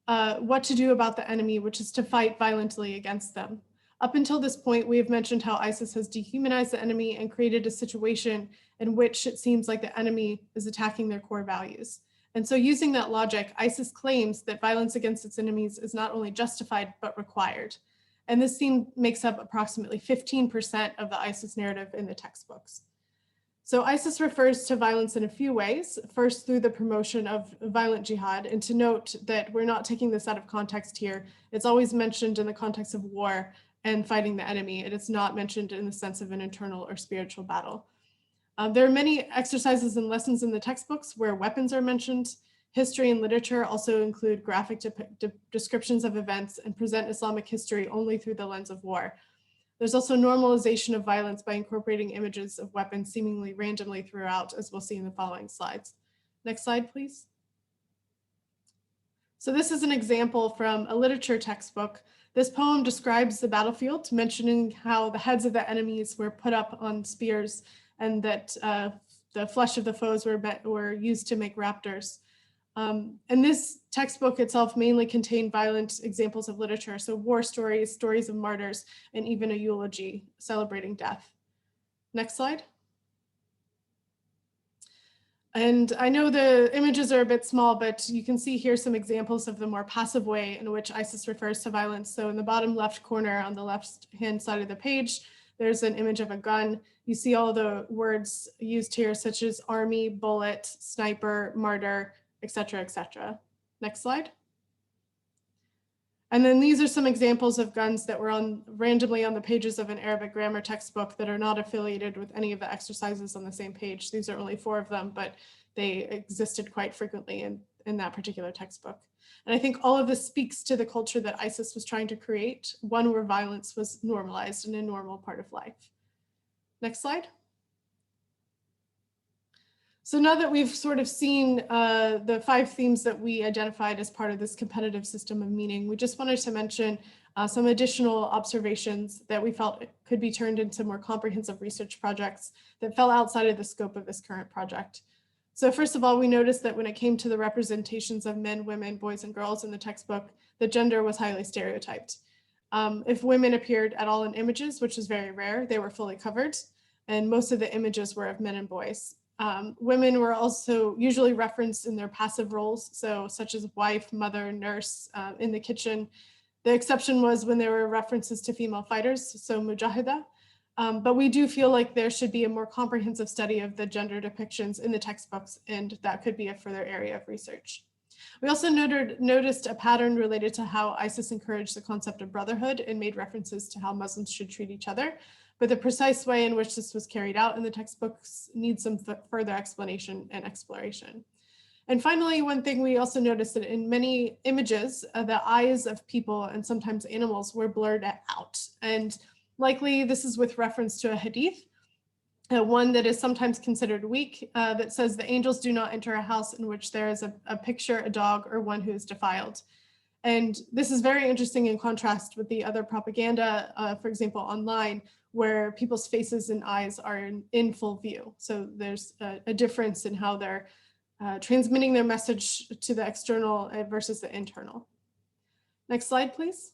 what to do about the enemy, which is to fight violently against them. Up until this point, we have mentioned how ISIS has dehumanized the enemy and created a situation in which it seems like the enemy is attacking their core values. And so using that logic, ISIS claims that violence against its enemies is not only justified, but required. And this theme makes up approximately 15% of the ISIS narrative in the textbooks. So ISIS refers to violence in a few ways. First, through the promotion of violent jihad, and to note that we're not taking this out of context here. It's always mentioned in the context of war and fighting the enemy, and it's not mentioned in the sense of an internal or spiritual battle. There are many exercises and lessons in the textbooks where weapons are mentioned. History and literature also include graphic descriptions of events and present Islamic history only through the lens of war. There's also normalization of violence by incorporating images of weapons seemingly randomly throughout, as we'll see in the following slides. Next slide, please. So this is an example from a literature textbook. This poem describes the battlefield, mentioning how the heads of the enemies were put up on spears and that the flesh of the foes were used to make raptors. And this textbook itself mainly contained violent examples of literature, so war stories, stories of martyrs, and even a eulogy celebrating death. Next slide. And I know the images are a bit small, but you can see here some examples of the more passive way in which ISIS refers to violence. So in the bottom left corner on the left-hand side of the page, there's an image of a gun. You see all the words used here, such as army, bullet, sniper, martyr, etc., etc. Next slide. And then these are some examples of guns that were randomly on the pages of an Arabic grammar textbook that are not affiliated with any of the exercises on the same page. These are only 4 of them, but they existed quite frequently in that particular textbook. And I think all of this speaks to the culture that ISIS was trying to create, one where violence was normalized and a normal part of life. Next slide. So now that we've sort of seen the 5 themes that we identified as part of this competitive system of meaning, we just wanted to mention some additional observations that we felt could be turned into more comprehensive research projects that fell outside of the scope of this current project. So first of all, we noticed that when it came to the representations of men, women, boys, and girls in the textbook, the gender was highly stereotyped. If women appeared at all in images, which is very rare, they were fully covered, and most of the images were of men and boys. Women were also usually referenced in their passive roles, so such as wife, mother, nurse, in the kitchen. The exception was when there were references to female fighters, so mujahida, But we do feel like there should be a more comprehensive study of the gender depictions in the textbooks, and that could be a further area of research. We also noticed a pattern related to how ISIS encouraged the concept of brotherhood and made references to how Muslims should treat each other, but the precise way in which this was carried out in the textbooks needs some further explanation and exploration. And finally, one thing we also noticed that in many images, the eyes of people and sometimes animals were blurred out. And likely this is with reference to a hadith, one that is sometimes considered weak, that says the angels do not enter a house in which there is a picture, a dog, or one who is defiled. And this is very interesting in contrast with the other propaganda, for example, online, where people's faces and eyes are in full view. So there's a difference in how they're transmitting their message to the external versus the internal. Next slide, please.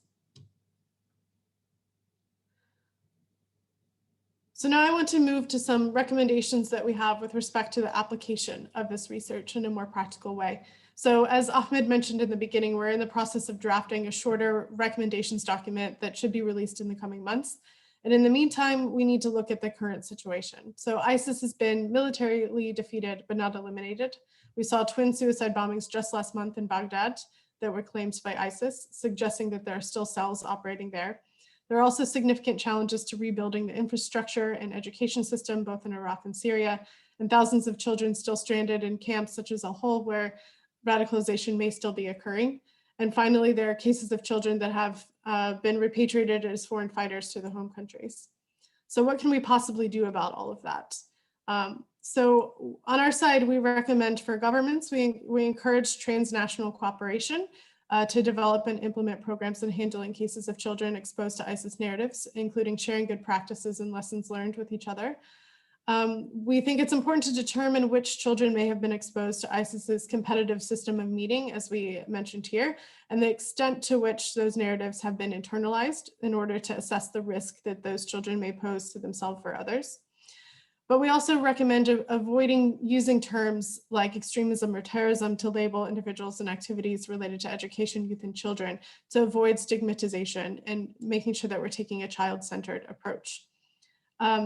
So now I want to move to some recommendations that we have with respect to the application of this research in a more practical way. So as Ahmed mentioned in the beginning, we're in the process of drafting a shorter recommendations document that should be released in the coming months. And in the meantime, we need to look at the current situation. So ISIS has been militarily defeated, but not eliminated. We saw twin suicide bombings just last month in Baghdad that were claimed by ISIS, suggesting that there are still cells operating there. There are also significant challenges to rebuilding the infrastructure and education system, both in Iraq and Syria, and thousands of children still stranded in camps such as Al-Hol, where radicalization may still be occurring. And finally, there are cases of children that have been repatriated as foreign fighters to the home countries. So what can we possibly do about all of that? So on our side, we recommend for governments, we encourage transnational cooperation to develop and implement programs in handling cases of children exposed to ISIS narratives, including sharing good practices and lessons learned with each other. We think it's important to determine which children may have been exposed to ISIS's competitive system of meeting, as we mentioned here, and the extent to which those narratives have been internalized in order to assess the risk that those children may pose to themselves or others. But we also recommend avoiding using terms like extremism or terrorism to label individuals and activities related to education, youth, and children to avoid stigmatization and making sure that we're taking a child-centered approach.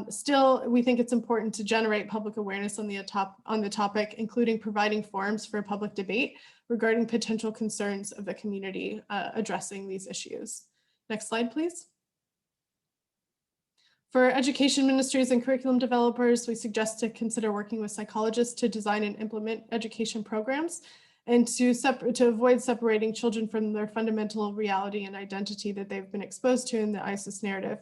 Still, we think it's important to generate public awareness on the topic, including providing forums for public debate regarding potential concerns of the community addressing these issues. Next slide, please. For education ministries and curriculum developers, we suggest to consider working with psychologists to design and implement education programs and to avoid separating children from their fundamental reality and identity that they've been exposed to in the ISIS narrative.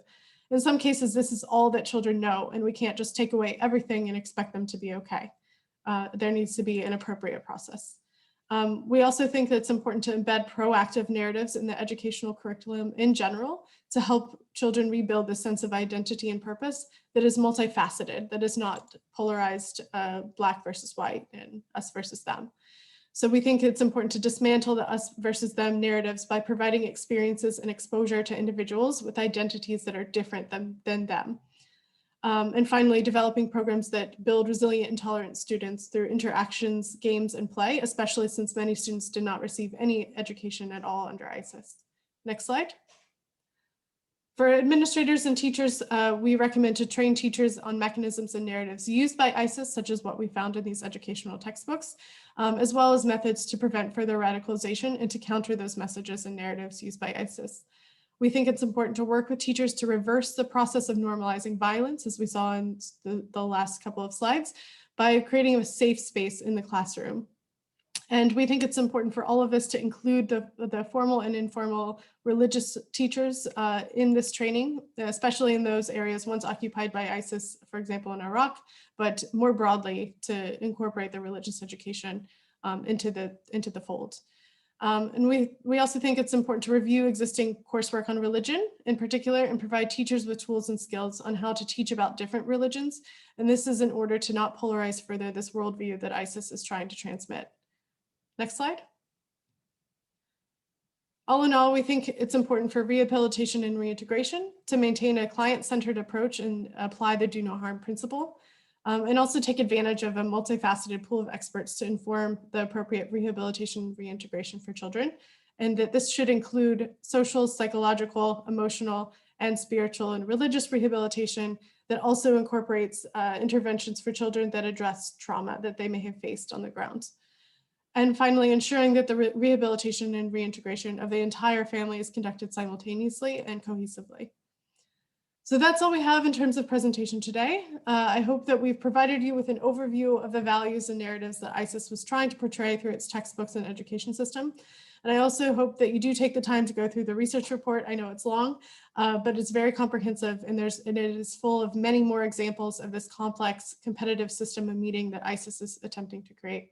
In some cases, this is all that children know, and we can't just take away everything and expect them to be okay. There needs to be an appropriate process. We also think that it's important to embed proactive narratives in the educational curriculum in general to help children rebuild the sense of identity and purpose that is multifaceted, that is not polarized Black versus white and us versus them. So we think it's important to dismantle the us versus them narratives by providing experiences and exposure to individuals with identities that are different than them. And finally, developing programs that build resilient and tolerant students through interactions, games, and play, especially since many students did not receive any education at all under ISIS. Next slide. For administrators and teachers, we recommend to train teachers on mechanisms and narratives used by ISIS, such as what we found in these educational textbooks, as well as methods to prevent further radicalization and to counter those messages and narratives used by ISIS. We think it's important to work with teachers to reverse the process of normalizing violence, as we saw in the last couple of slides, by creating a safe space in the classroom. And we think it's important for all of us to include the formal and informal religious teachers in this training, especially in those areas once occupied by ISIS, for example, in Iraq, but more broadly to incorporate the religious education into the fold. And we also think it's important to review existing coursework on religion in particular and provide teachers with tools and skills on how to teach about different religions. And this is in order to not polarize further this worldview that ISIS is trying to transmit. Next slide. All in all, we think it's important for rehabilitation and reintegration to maintain a client-centered approach and apply the do no harm principle, and also take advantage of a multifaceted pool of experts to inform the appropriate rehabilitation and reintegration for children, and that this should include social, psychological, emotional, and spiritual and religious rehabilitation that also incorporates interventions for children that address trauma that they may have faced on the ground. And finally, ensuring that the rehabilitation and reintegration of the entire family is conducted simultaneously and cohesively. So that's all we have in terms of presentation today. I hope that we've provided you with an overview of the values and narratives that ISIS was trying to portray through its textbooks and education system. And I also hope that you do take the time to go through the research report. I know it's long, but it's very comprehensive, and it is full of many more examples of this complex competitive system of meaning that ISIS is attempting to create.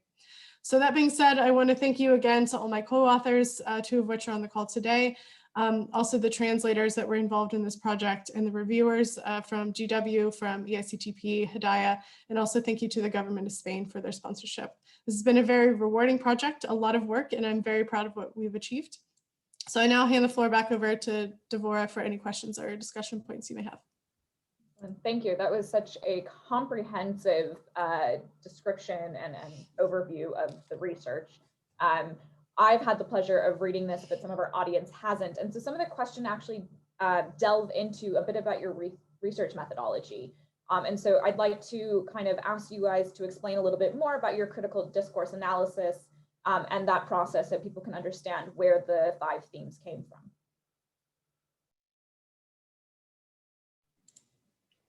So that being said, I want to thank you again to all my co-authors, two of which are on the call today. Also the translators that were involved in this project, and the reviewers from GW, from EICTP, Hidayah, and also thank you to the government of Spain for their sponsorship. This has been a very rewarding project, a lot of work, and I'm very proud of what we've achieved. So I now hand the floor back over to Devorah for any questions or discussion points you may have.
Thank you. That was such a comprehensive description and overview of the research. I've had the pleasure of reading this, but some of our audience hasn't. And so some of the questions actually delve into a bit about your research methodology. And so I'd like to kind of ask you guys to explain a little bit more about your critical discourse analysis and that process so people can understand where the 5 themes came from.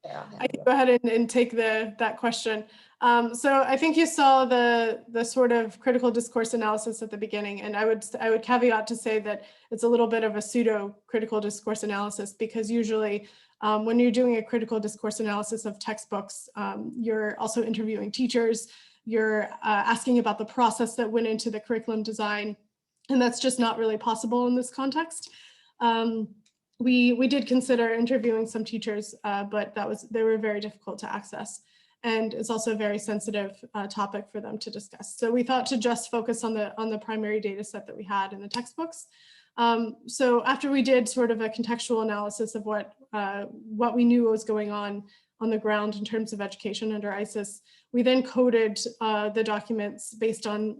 Yeah,
I can go ahead and take that question. So I think you saw the sort of critical discourse analysis at the beginning, and I would caveat to say that it's a little bit of a pseudo critical discourse analysis, because usually when you're doing a critical discourse analysis of textbooks, you're also interviewing teachers, you're asking about the process that went into the curriculum design, and that's just not really possible in this context. We did consider interviewing some teachers, but they were very difficult to access. And it's also a very sensitive topic for them to discuss. So we thought to just focus on the primary data set that we had in the textbooks. So after we did sort of a contextual analysis of what we knew was going on the ground in terms of education under ISIS, we then coded the documents based on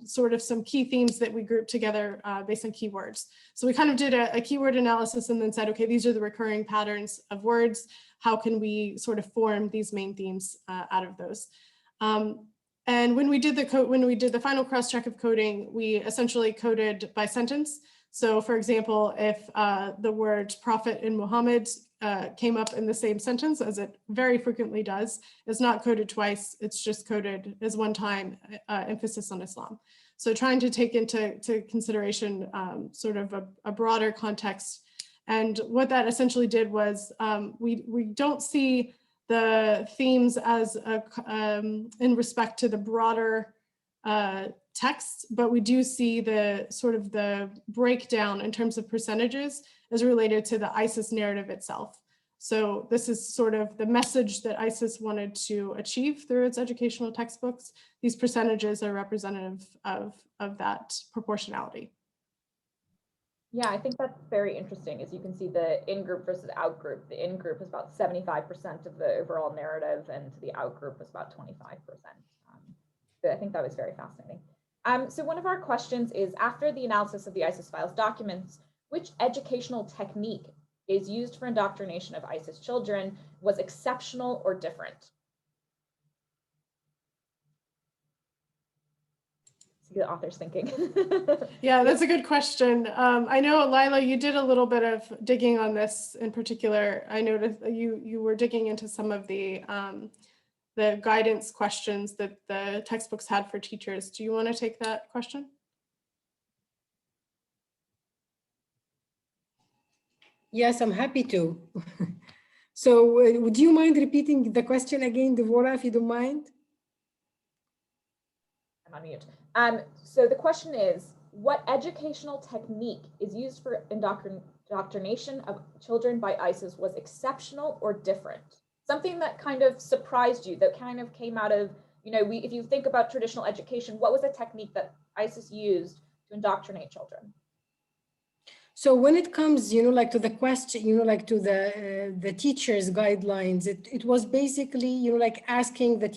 sort of some key themes that we grouped together based on keywords. So we kind of did a keyword analysis and then said, okay, these are the recurring patterns of words. How can we sort of form these main themes out of those? And when we did the final cross-check of coding, we essentially coded by sentence. So for example, if the words Prophet and Muhammad came up in the same sentence, as it very frequently does, it's not coded twice, it's just coded as one time, emphasis on Islam. So trying to take into consideration sort of a broader context. And what that essentially did was we don't see the themes as in respect to the broader text, but we do see the sort of the breakdown in terms of percentages as related to the ISIS narrative itself. So this is sort of the message that ISIS wanted to achieve through its educational textbooks. These percentages are representative of that proportionality.
Yeah, I think that's very interesting. As you can see, the in-group versus out-group. The in-group is about 75% of the overall narrative, and the out-group is about 25%. So I think that was very fascinating. So one of our questions is, after the analysis of the ISIS files documents, which educational technique is used for indoctrination of ISIS children was exceptional or different? See the author's thinking.
Yeah, that's a good question. I know, Lila, you did a little bit of digging on this in particular. I noticed you were digging into some of the guidance questions that the textbooks had for teachers. Do you want to take that question?
Yes, I'm happy to. So would you mind repeating the question again, Devorah, if you don't mind?
I'm on mute. So the question is, what educational technique is used for indoctrination of children by ISIS was exceptional or different? Something that kind of surprised you, that kind of came out of, if you think about traditional education, what was a technique that ISIS used to indoctrinate children?
So when it comes, like to the question, like to the teacher's guidelines, it was basically, like asking the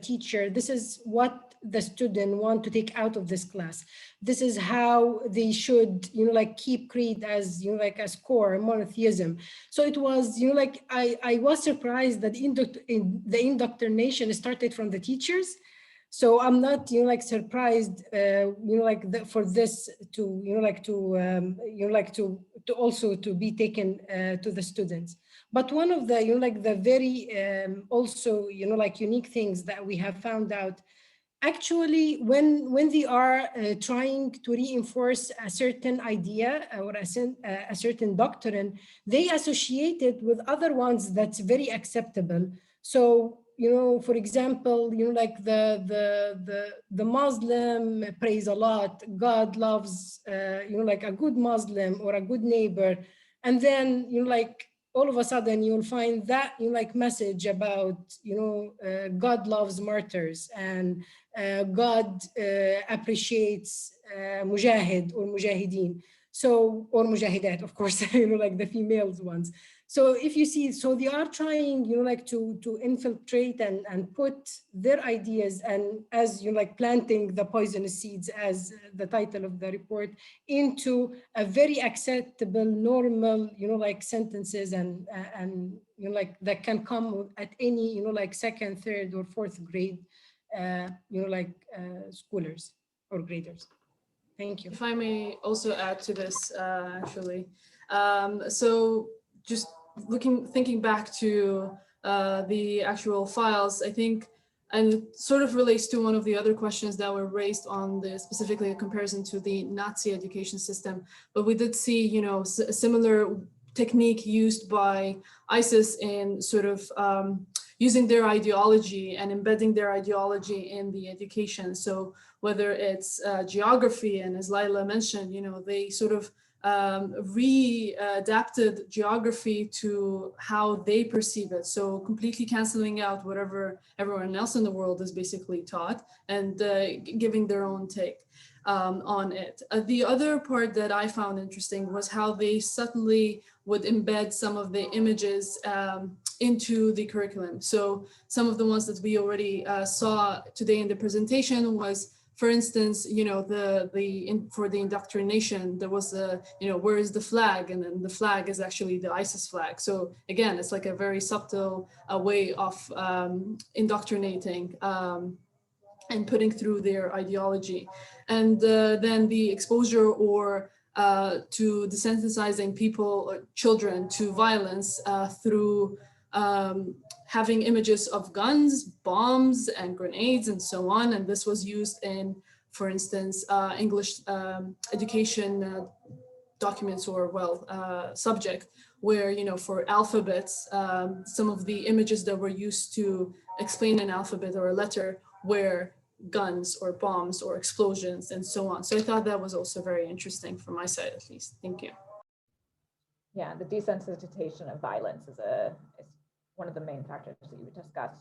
teacher, this is what the student want to take out of this class. This is how they should, like keep creed as, like as core monotheism. So it was, like I was surprised that the indoctrination started from the teachers. So I'm not, like surprised, for this to, to also to be taken to the students. But one of the, like the very also, like unique things that we have found out, actually, when they are trying to reinforce a certain idea or a certain doctrine, they associate it with other ones that's very acceptable. So, for example, like the Muslim prays a lot, God loves, like a good Muslim or a good neighbor. And then, like, all of a sudden you'll find that, like message about, God loves martyrs and God appreciates mujahid or mujahideen. So, or mujahidat, of course, like the females ones. So if you see, so they are trying, like to infiltrate and put their ideas, and as like planting the poisonous seeds, as the title of the report, into a very acceptable, normal, like sentences and like that can come at any, like second, third, or fourth grade, schoolers or graders. Thank you.
If I may also add to this, actually. So just thinking back to the actual files, I think, and it sort of relates to one of the other questions that were raised on the specifically a comparison to the Nazi education system. But we did see, a similar technique used by ISIS in sort of using their ideology and embedding their ideology in the education. So whether it's geography, and as Laila mentioned, they sort of readapted geography to how they perceive it. So completely canceling out whatever everyone else in the world is basically taught, and giving their own take on it. The other part that I found interesting was how they subtly would embed some of the images into the curriculum. So some of the ones that we already saw today in the presentation was, for instance, for the indoctrination, there was a, where is the flag? And then the flag is actually the ISIS flag. So again, it's like a very subtle way of indoctrinating and putting through their ideology. And then the exposure or to desensitizing people or children to violence through having images of guns, bombs, and grenades, and so on. And this was used in, for instance, English education documents or, subject, where, for alphabets, some of the images that were used to explain an alphabet or a letter were guns or bombs or explosions and so on. So I thought that was also very interesting from my side, at least. Thank you.
Yeah, the desensitization of violence is one of the main factors that you discussed.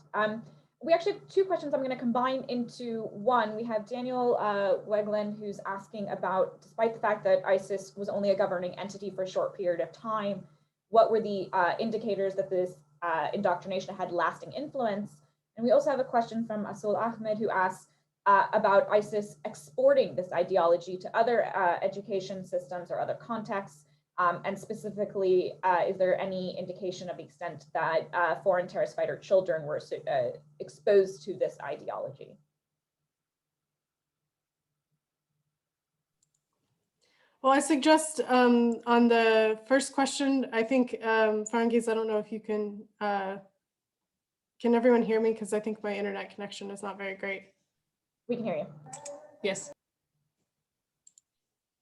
We actually have two questions I'm going to combine into one. We have Daniel Wegland, who's asking about, despite the fact that ISIS was only a governing entity for a short period of time, what were the indicators that this indoctrination had lasting influence? And we also have a question from Asul Ahmed, who asks about ISIS exporting this ideology to other education systems or other contexts. And specifically, is there any indication of the extent that foreign terrorist fighter children were exposed to this ideology?
Well, I suggest on the first question, I think, Farngiz, I don't know if you can everyone hear me? Because I think my internet connection is not very great.
We can hear you.
Yes.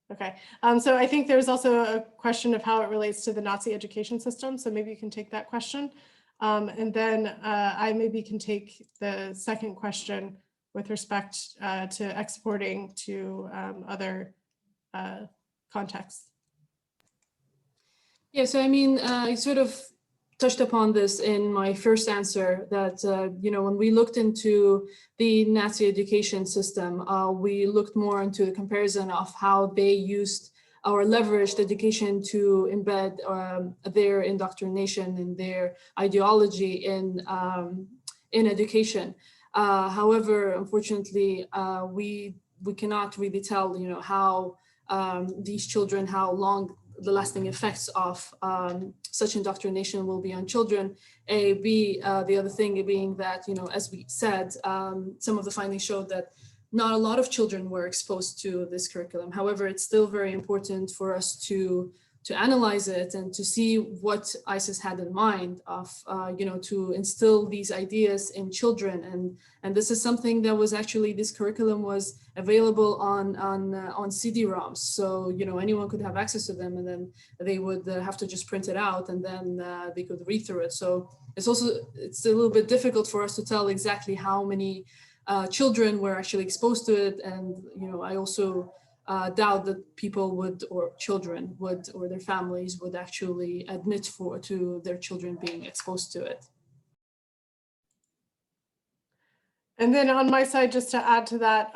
Okay, so I think there's also a question of how it relates to the Nazi education system. So maybe you can take that question. And then I maybe can take the second question with respect to exporting to other contexts.
Yeah, so I mean, I sort of touched upon this in my first answer that, when we looked into the Nazi education system, we looked more into the comparison of how they used or leveraged education to embed their indoctrination and their ideology in education. However, unfortunately, we cannot really tell, how these children, how long the lasting effects of such indoctrination will be on children. A, B, the other thing being that, as we said, some of the findings showed that not a lot of children were exposed to this curriculum. However, it's still very important for us to analyze it and to see what ISIS had in mind of, to instill these ideas in children. And this is something that was actually, this curriculum was available on CD-ROMs. So, anyone could have access to them, and then they would have to just print it out, and then they could read through it. So it's a little bit difficult for us to tell exactly how many children were actually exposed to it. And, I also doubt that people would, or children would, or their families would actually admit to their children being exposed to it.
And then on my side, just to add to that,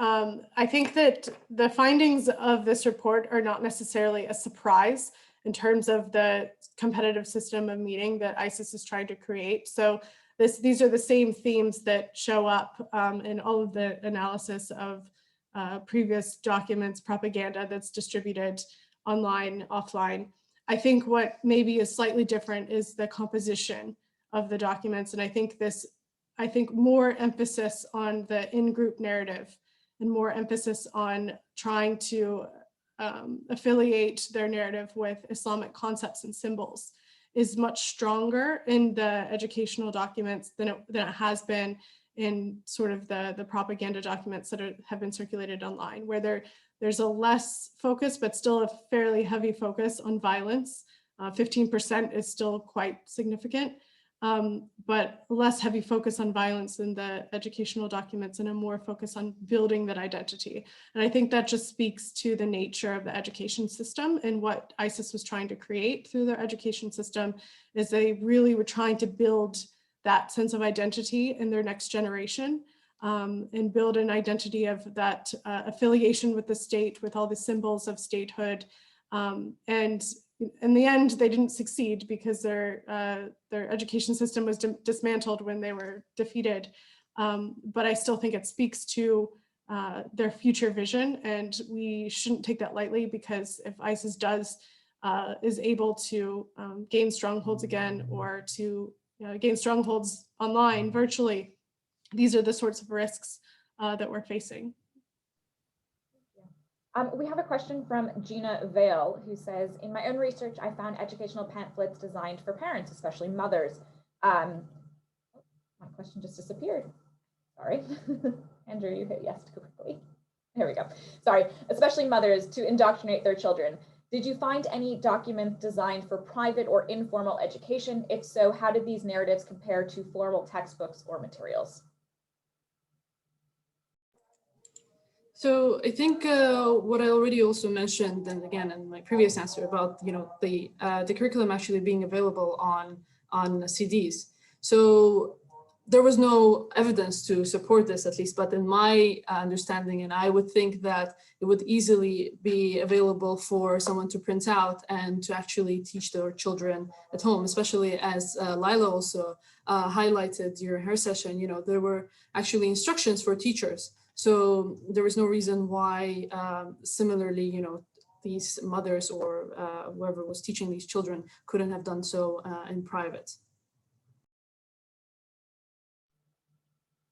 I think that the findings of this report are not necessarily a surprise in terms of the competitive system of meaning that ISIS is trying to create. So these are the same themes that show up in all of the analysis of previous documents, propaganda that's distributed online, offline. I think what maybe is slightly different is the composition of the documents. And I think more emphasis on the in-group narrative and more emphasis on trying to affiliate their narrative with Islamic concepts and symbols is much stronger in the educational documents than it has been in sort of the propaganda documents that have been circulated online, where there's a less focus, but still a fairly heavy focus on violence. 15% is still quite significant, but less heavy focus on violence in the educational documents and a more focus on building that identity. And I think that just speaks to the nature of the education system, and what ISIS was trying to create through their education system is they really were trying to build that sense of identity in their next generation, and build an identity of that affiliation with the state, with all the symbols of statehood. And in the end, they didn't succeed because their education system was dismantled when they were defeated. But I still think it speaks to their future vision, and we shouldn't take that lightly, because if ISIS is able to gain strongholds again, or to gain strongholds online, virtually, these are the sorts of risks that we're facing.
We have a question from Gina Vale, who says, in my own research, I found educational pamphlets designed for parents, especially mothers. My question just disappeared. Sorry. Andrew, you hit yes too quickly. There we go. Sorry. Especially mothers, to indoctrinate their children. Did you find any document designed for private or informal education? If so, how did these narratives compare to formal textbooks or materials?
So I think what I already also mentioned, and again in my previous answer, about the curriculum actually being available on CDs. So there was no evidence to support this, at least, but in my understanding, and I would think that it would easily be available for someone to print out and to actually teach their children at home, especially as Lila also highlighted during her session. There were actually instructions for teachers. So there was no reason why, similarly, these mothers or whoever was teaching these children couldn't have done so in private.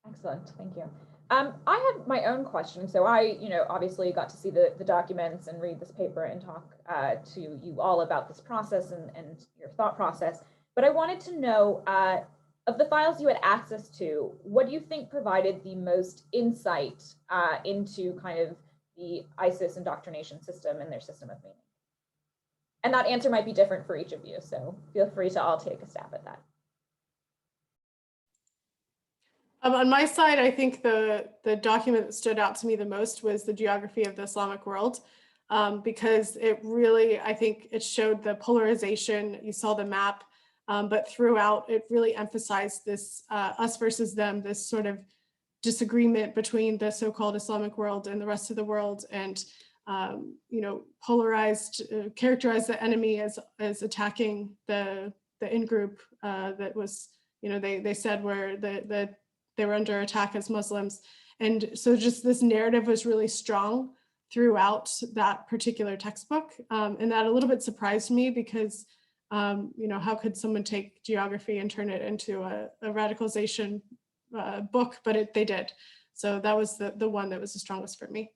Excellent, thank you. I had my own question. So I, obviously got to see the documents and read this paper and talk to you all about this process and your thought process. But I wanted to know, of the files you had access to, what do you think provided the most insight into kind of the ISIS indoctrination system and their system of meaning? And that answer might be different for each of you, so feel free to all take a stab at that.
On my side, I think the document that stood out to me the most was the geography of the Islamic world, because it really, I think it showed the polarization. You saw the map, but throughout it really emphasized this us versus them, this sort of disagreement between the so-called Islamic world and the rest of the world, and polarized, characterized the enemy as attacking the in-group that was, they said were the they were under attack as Muslims. And so just this narrative was really strong throughout that particular textbook. And that a little bit surprised me because, you know, how could someone take geography and turn it into a radicalization book, but they did. So that was the one that was the strongest for me.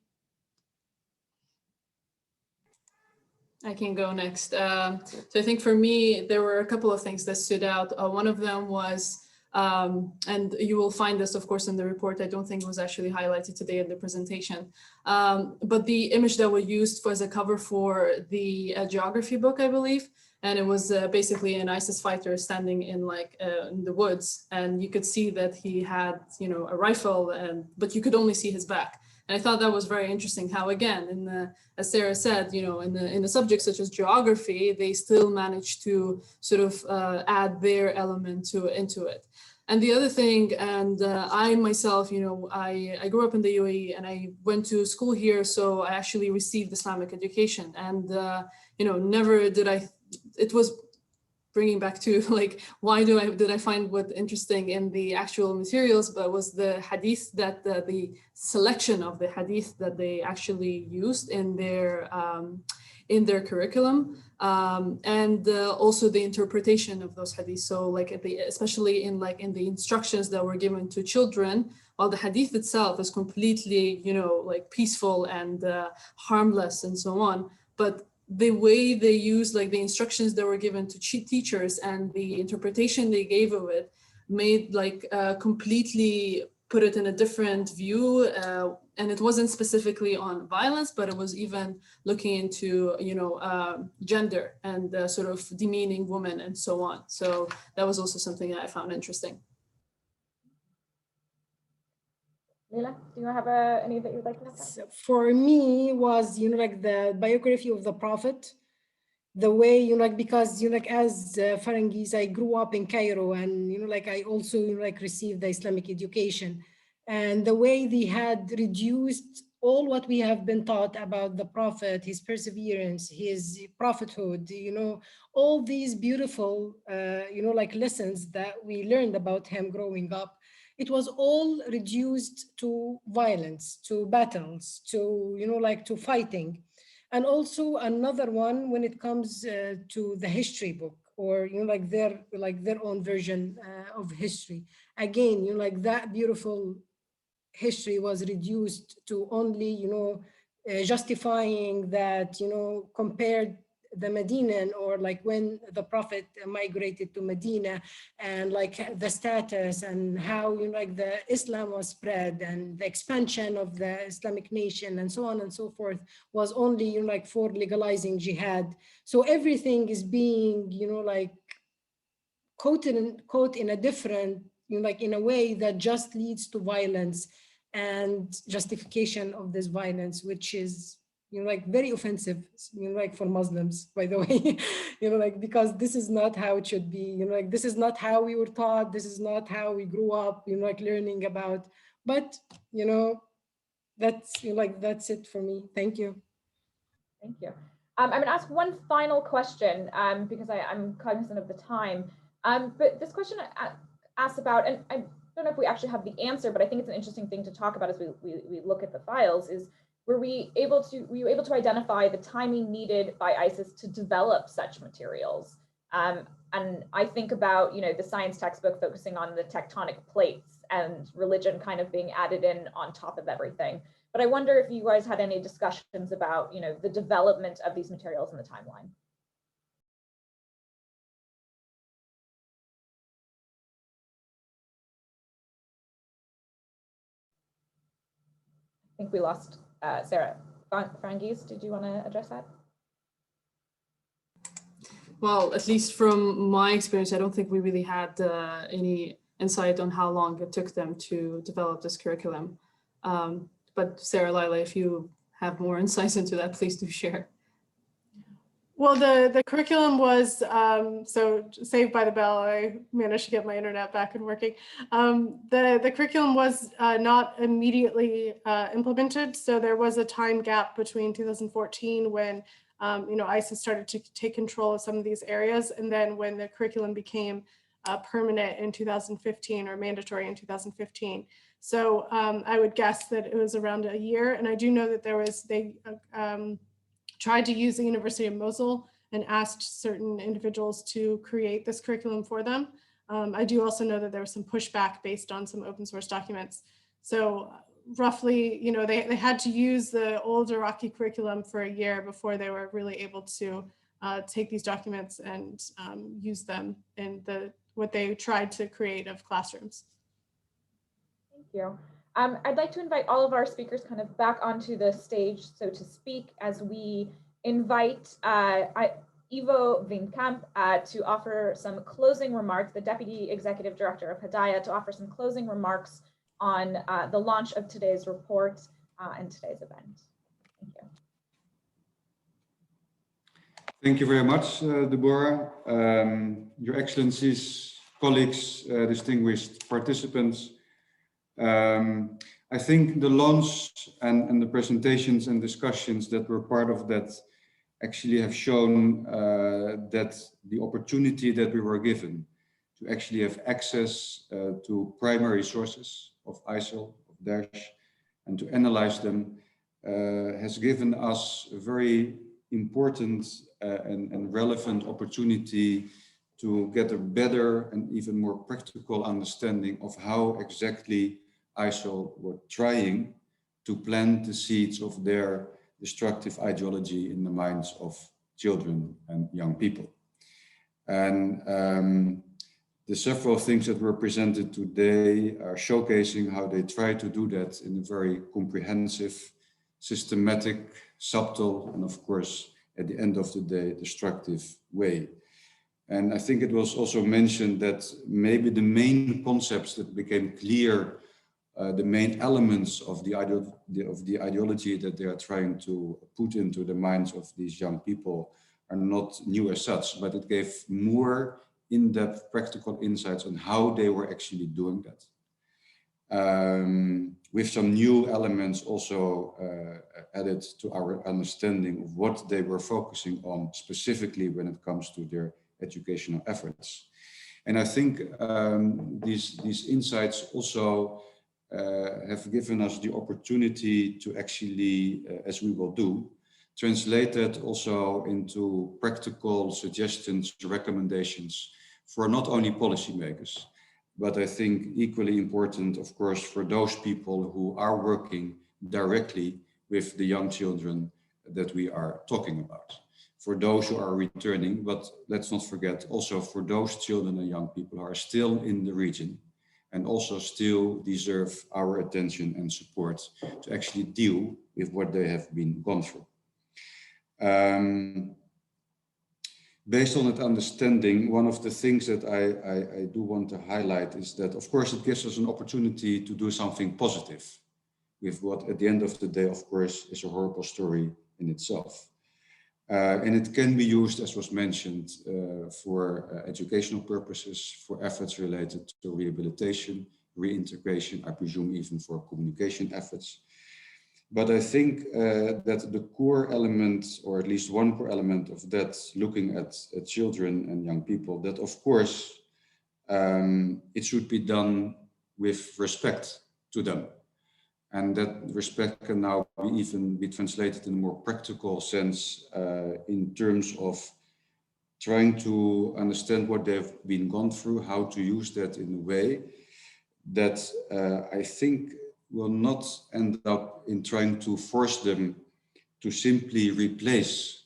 I can go next. So I think for me, there were a couple of things that stood out. One of them was, and you will find this, of course, in the report. I don't think it was actually highlighted today in the presentation. But the image that was used as a cover for the geography book, I believe. And it was basically an ISIS fighter standing in in the woods. And you could see that he had, you know, a rifle, but you could only see his back. And I thought that was very interesting how, again, as Sarah said, you know, in the subjects such as geography, they still managed to sort of add their element into it. And the other thing, and I myself, you know, I grew up in the UAE and I went to school here, so I actually received Islamic education. And, you know, never did it was bringing back to like, why did I find what interesting in the actual materials, but was the hadith that the selection of the hadith that they actually used in their curriculum, and also the interpretation of those hadiths. So like especially in the instructions that were given to children, while the hadith itself is completely, you know, like peaceful and harmless and so on, but the way they use like the instructions that were given to teachers and the interpretation they gave of it made like completely put it in a different view. And it wasn't specifically on violence, but it was even looking into, you know, gender and sort of demeaning women and so on. So that was also something that I found interesting.
Leila, do you have any that you'd like to know?
For me was, you know, like the biography of the Prophet, the way, you know, like, because, you know, like as Farangis, I grew up in Cairo and, you know, like I also, you know, like received the Islamic education, and the way they had reduced all what we have been taught about the Prophet, his perseverance, his prophethood, you know, all these beautiful, you know, like lessons that we learned about him growing up. It was all reduced to violence, to battles, to, you know, like to fighting. And also another one when it comes to the history book, or, you know, like their own version of history. Again, you know, like that beautiful history was reduced to only, you know, justifying that, you know, compared the Medinan, or like when the Prophet migrated to Medina, and like the status and how, you know, like the Islam was spread and the expansion of the Islamic nation and so on and so forth was only, you know, like for legalizing jihad. So everything is being, you know, like quote in a different, you know, like in a way that just leads to violence and justification of this violence, which is, you know, like very offensive, you know, like for Muslims, by the way, you know, like, because this is not how it should be, you know, like this is not how we were taught, this is not how we grew up, you know, like learning about, but, you know, that's, you know, like, that's it for me. Thank you.
Thank you. I'm going to ask one final question because I'm cognizant of the time. But this question asks about, and I don't know if we actually have the answer, but I think it's an interesting thing to talk about as we look at the files, is were you able to identify the timing needed by ISIS to develop such materials? And I think about, you know, the science textbook focusing on the tectonic plates and religion kind of being added in on top of everything. But I wonder if you guys had any discussions about, you know, the development of these materials in the timeline. I think we lost Sarah. Farangis, did you want to address that?
Well, at least from my experience, I don't think we really had any insight on how long it took them to develop this curriculum. But Sarah, Lila, if you have more insights into that, please do share.
Well, the curriculum was, so saved by the bell, I managed to get my internet back and working. The curriculum was not immediately implemented. So there was a time gap between 2014 when, you know, ISIS started to take control of some of these areas. And then when the curriculum became permanent in 2015 or mandatory in 2015. So I would guess that it was around a year. And I do know that they tried to use the University of Mosul and asked certain individuals to create this curriculum for them. I do also know that there was some pushback based on some open source documents. So roughly, you know, they had to use the old Iraqi curriculum for a year before they were really able to take these documents and use them in what they tried to create of classrooms.
Thank you. I'd like to invite all of our speakers kind of back onto the stage, so to speak, as we invite Ivo Vinkamp to offer some closing remarks, the Deputy Executive Director of Hidayah, to offer some closing remarks on the launch of today's report and today's event. Thank you.
Thank you very much, Deborah. Your Excellencies, colleagues, distinguished participants. I think the launch and the presentations and discussions that were part of that actually have shown that the opportunity that we were given to actually have access to primary sources of ISIL, of Daesh, and to analyze them has given us a very important and relevant opportunity to get a better and even more practical understanding of how exactly ISIL were trying to plant the seeds of their destructive ideology in the minds of children and young people. And the several things that were presented today are showcasing how they try to do that in a very comprehensive, systematic, subtle, and of course, at the end of the day, destructive way. And I think it was also mentioned that maybe the main concepts that became clear, the main elements of the ideology that they are trying to put into the minds of these young people are not new as such, but it gave more in-depth practical insights on how they were actually doing that. With some new elements also added to our understanding of what they were focusing on specifically when it comes to their educational efforts. And I think these insights also have given us the opportunity to actually, as we will do, translate that also into practical suggestions, recommendations for not only policymakers, but I think equally important, of course, for those people who are working directly with the young children that we are talking about. For those who are returning, but let's not forget also for those children and young people who are still in the region and also still deserve our attention and support to actually deal with what they have been gone through. Based on that understanding, one of the things that I do want to highlight is that, of course, it gives us an opportunity to do something positive with what, at the end of the day, of course, is a horrible story in itself. And it can be used, as was mentioned, for educational purposes, for efforts related to rehabilitation, reintegration, I presume even for communication efforts. But I think that the core element, or at least one core element of that, looking at children and young people, that of course, it should be done with respect to them. And that respect can now even be translated in a more practical sense in terms of trying to understand what they've been gone through, how to use that in a way that I think will not end up in trying to force them to simply replace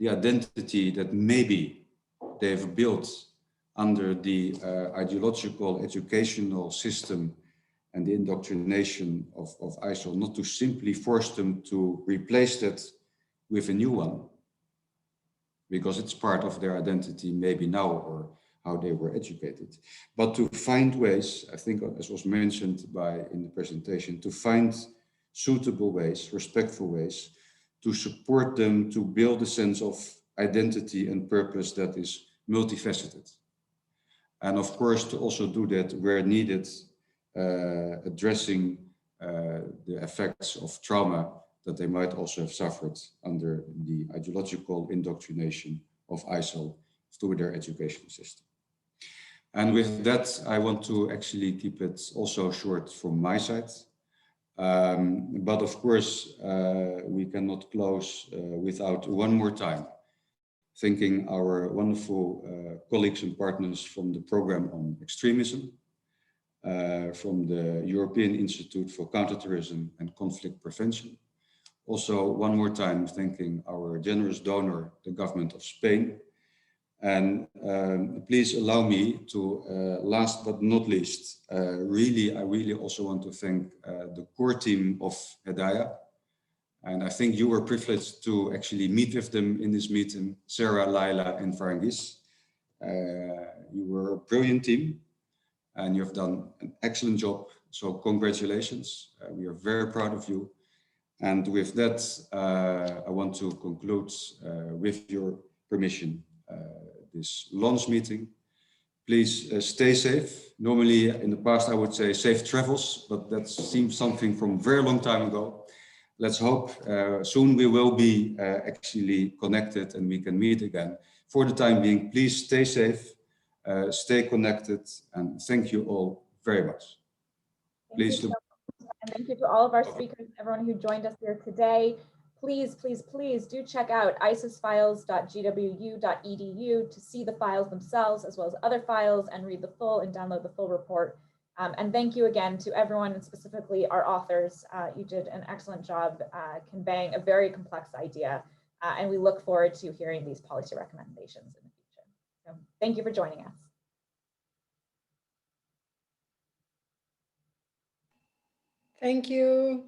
the identity that maybe they've built under the ideological educational system and the indoctrination of ISIL, not to simply force them to replace that with a new one, because it's part of their identity maybe now or how they were educated, but to find ways, I think as was mentioned in the presentation, to find suitable ways, respectful ways, to support them to build a sense of identity and purpose that is multifaceted. And of course, to also do that where needed, addressing the effects of trauma that they might also have suffered under the ideological indoctrination of ISIL through their education system. And with that, I want to actually keep it also short from my side. But of course, we cannot close without one more time thanking our wonderful colleagues and partners from the program on extremism, from the European Institute for Counterterrorism and Conflict Prevention. Also, one more time, thanking our generous donor, the government of Spain. And please allow me to, last but not least, I really also want to thank the core team of Hedaya. And I think you were privileged to actually meet with them in this meeting, Sarah, Laila, and Farangis. You were a brilliant team and you have done an excellent job. So congratulations. We are very proud of you. And with that, I want to conclude with your permission this launch meeting. Please stay safe. Normally in the past I would say safe travels, but that seems something from a very long time ago. Let's hope soon we will be actually connected and we can meet again. For the time being, please stay safe, stay connected, and thank you all very much. Please do.
And thank you to all of our speakers, everyone who joined us here today. Please, please, please do check out isisfiles.gwu.edu to see the files themselves, as well as other files, and read the full and download the full report. And thank you again to everyone, and specifically our authors. You did an excellent job conveying a very complex idea, and we look forward to hearing these policy recommendations in the future. So thank you for joining us.
Thank you.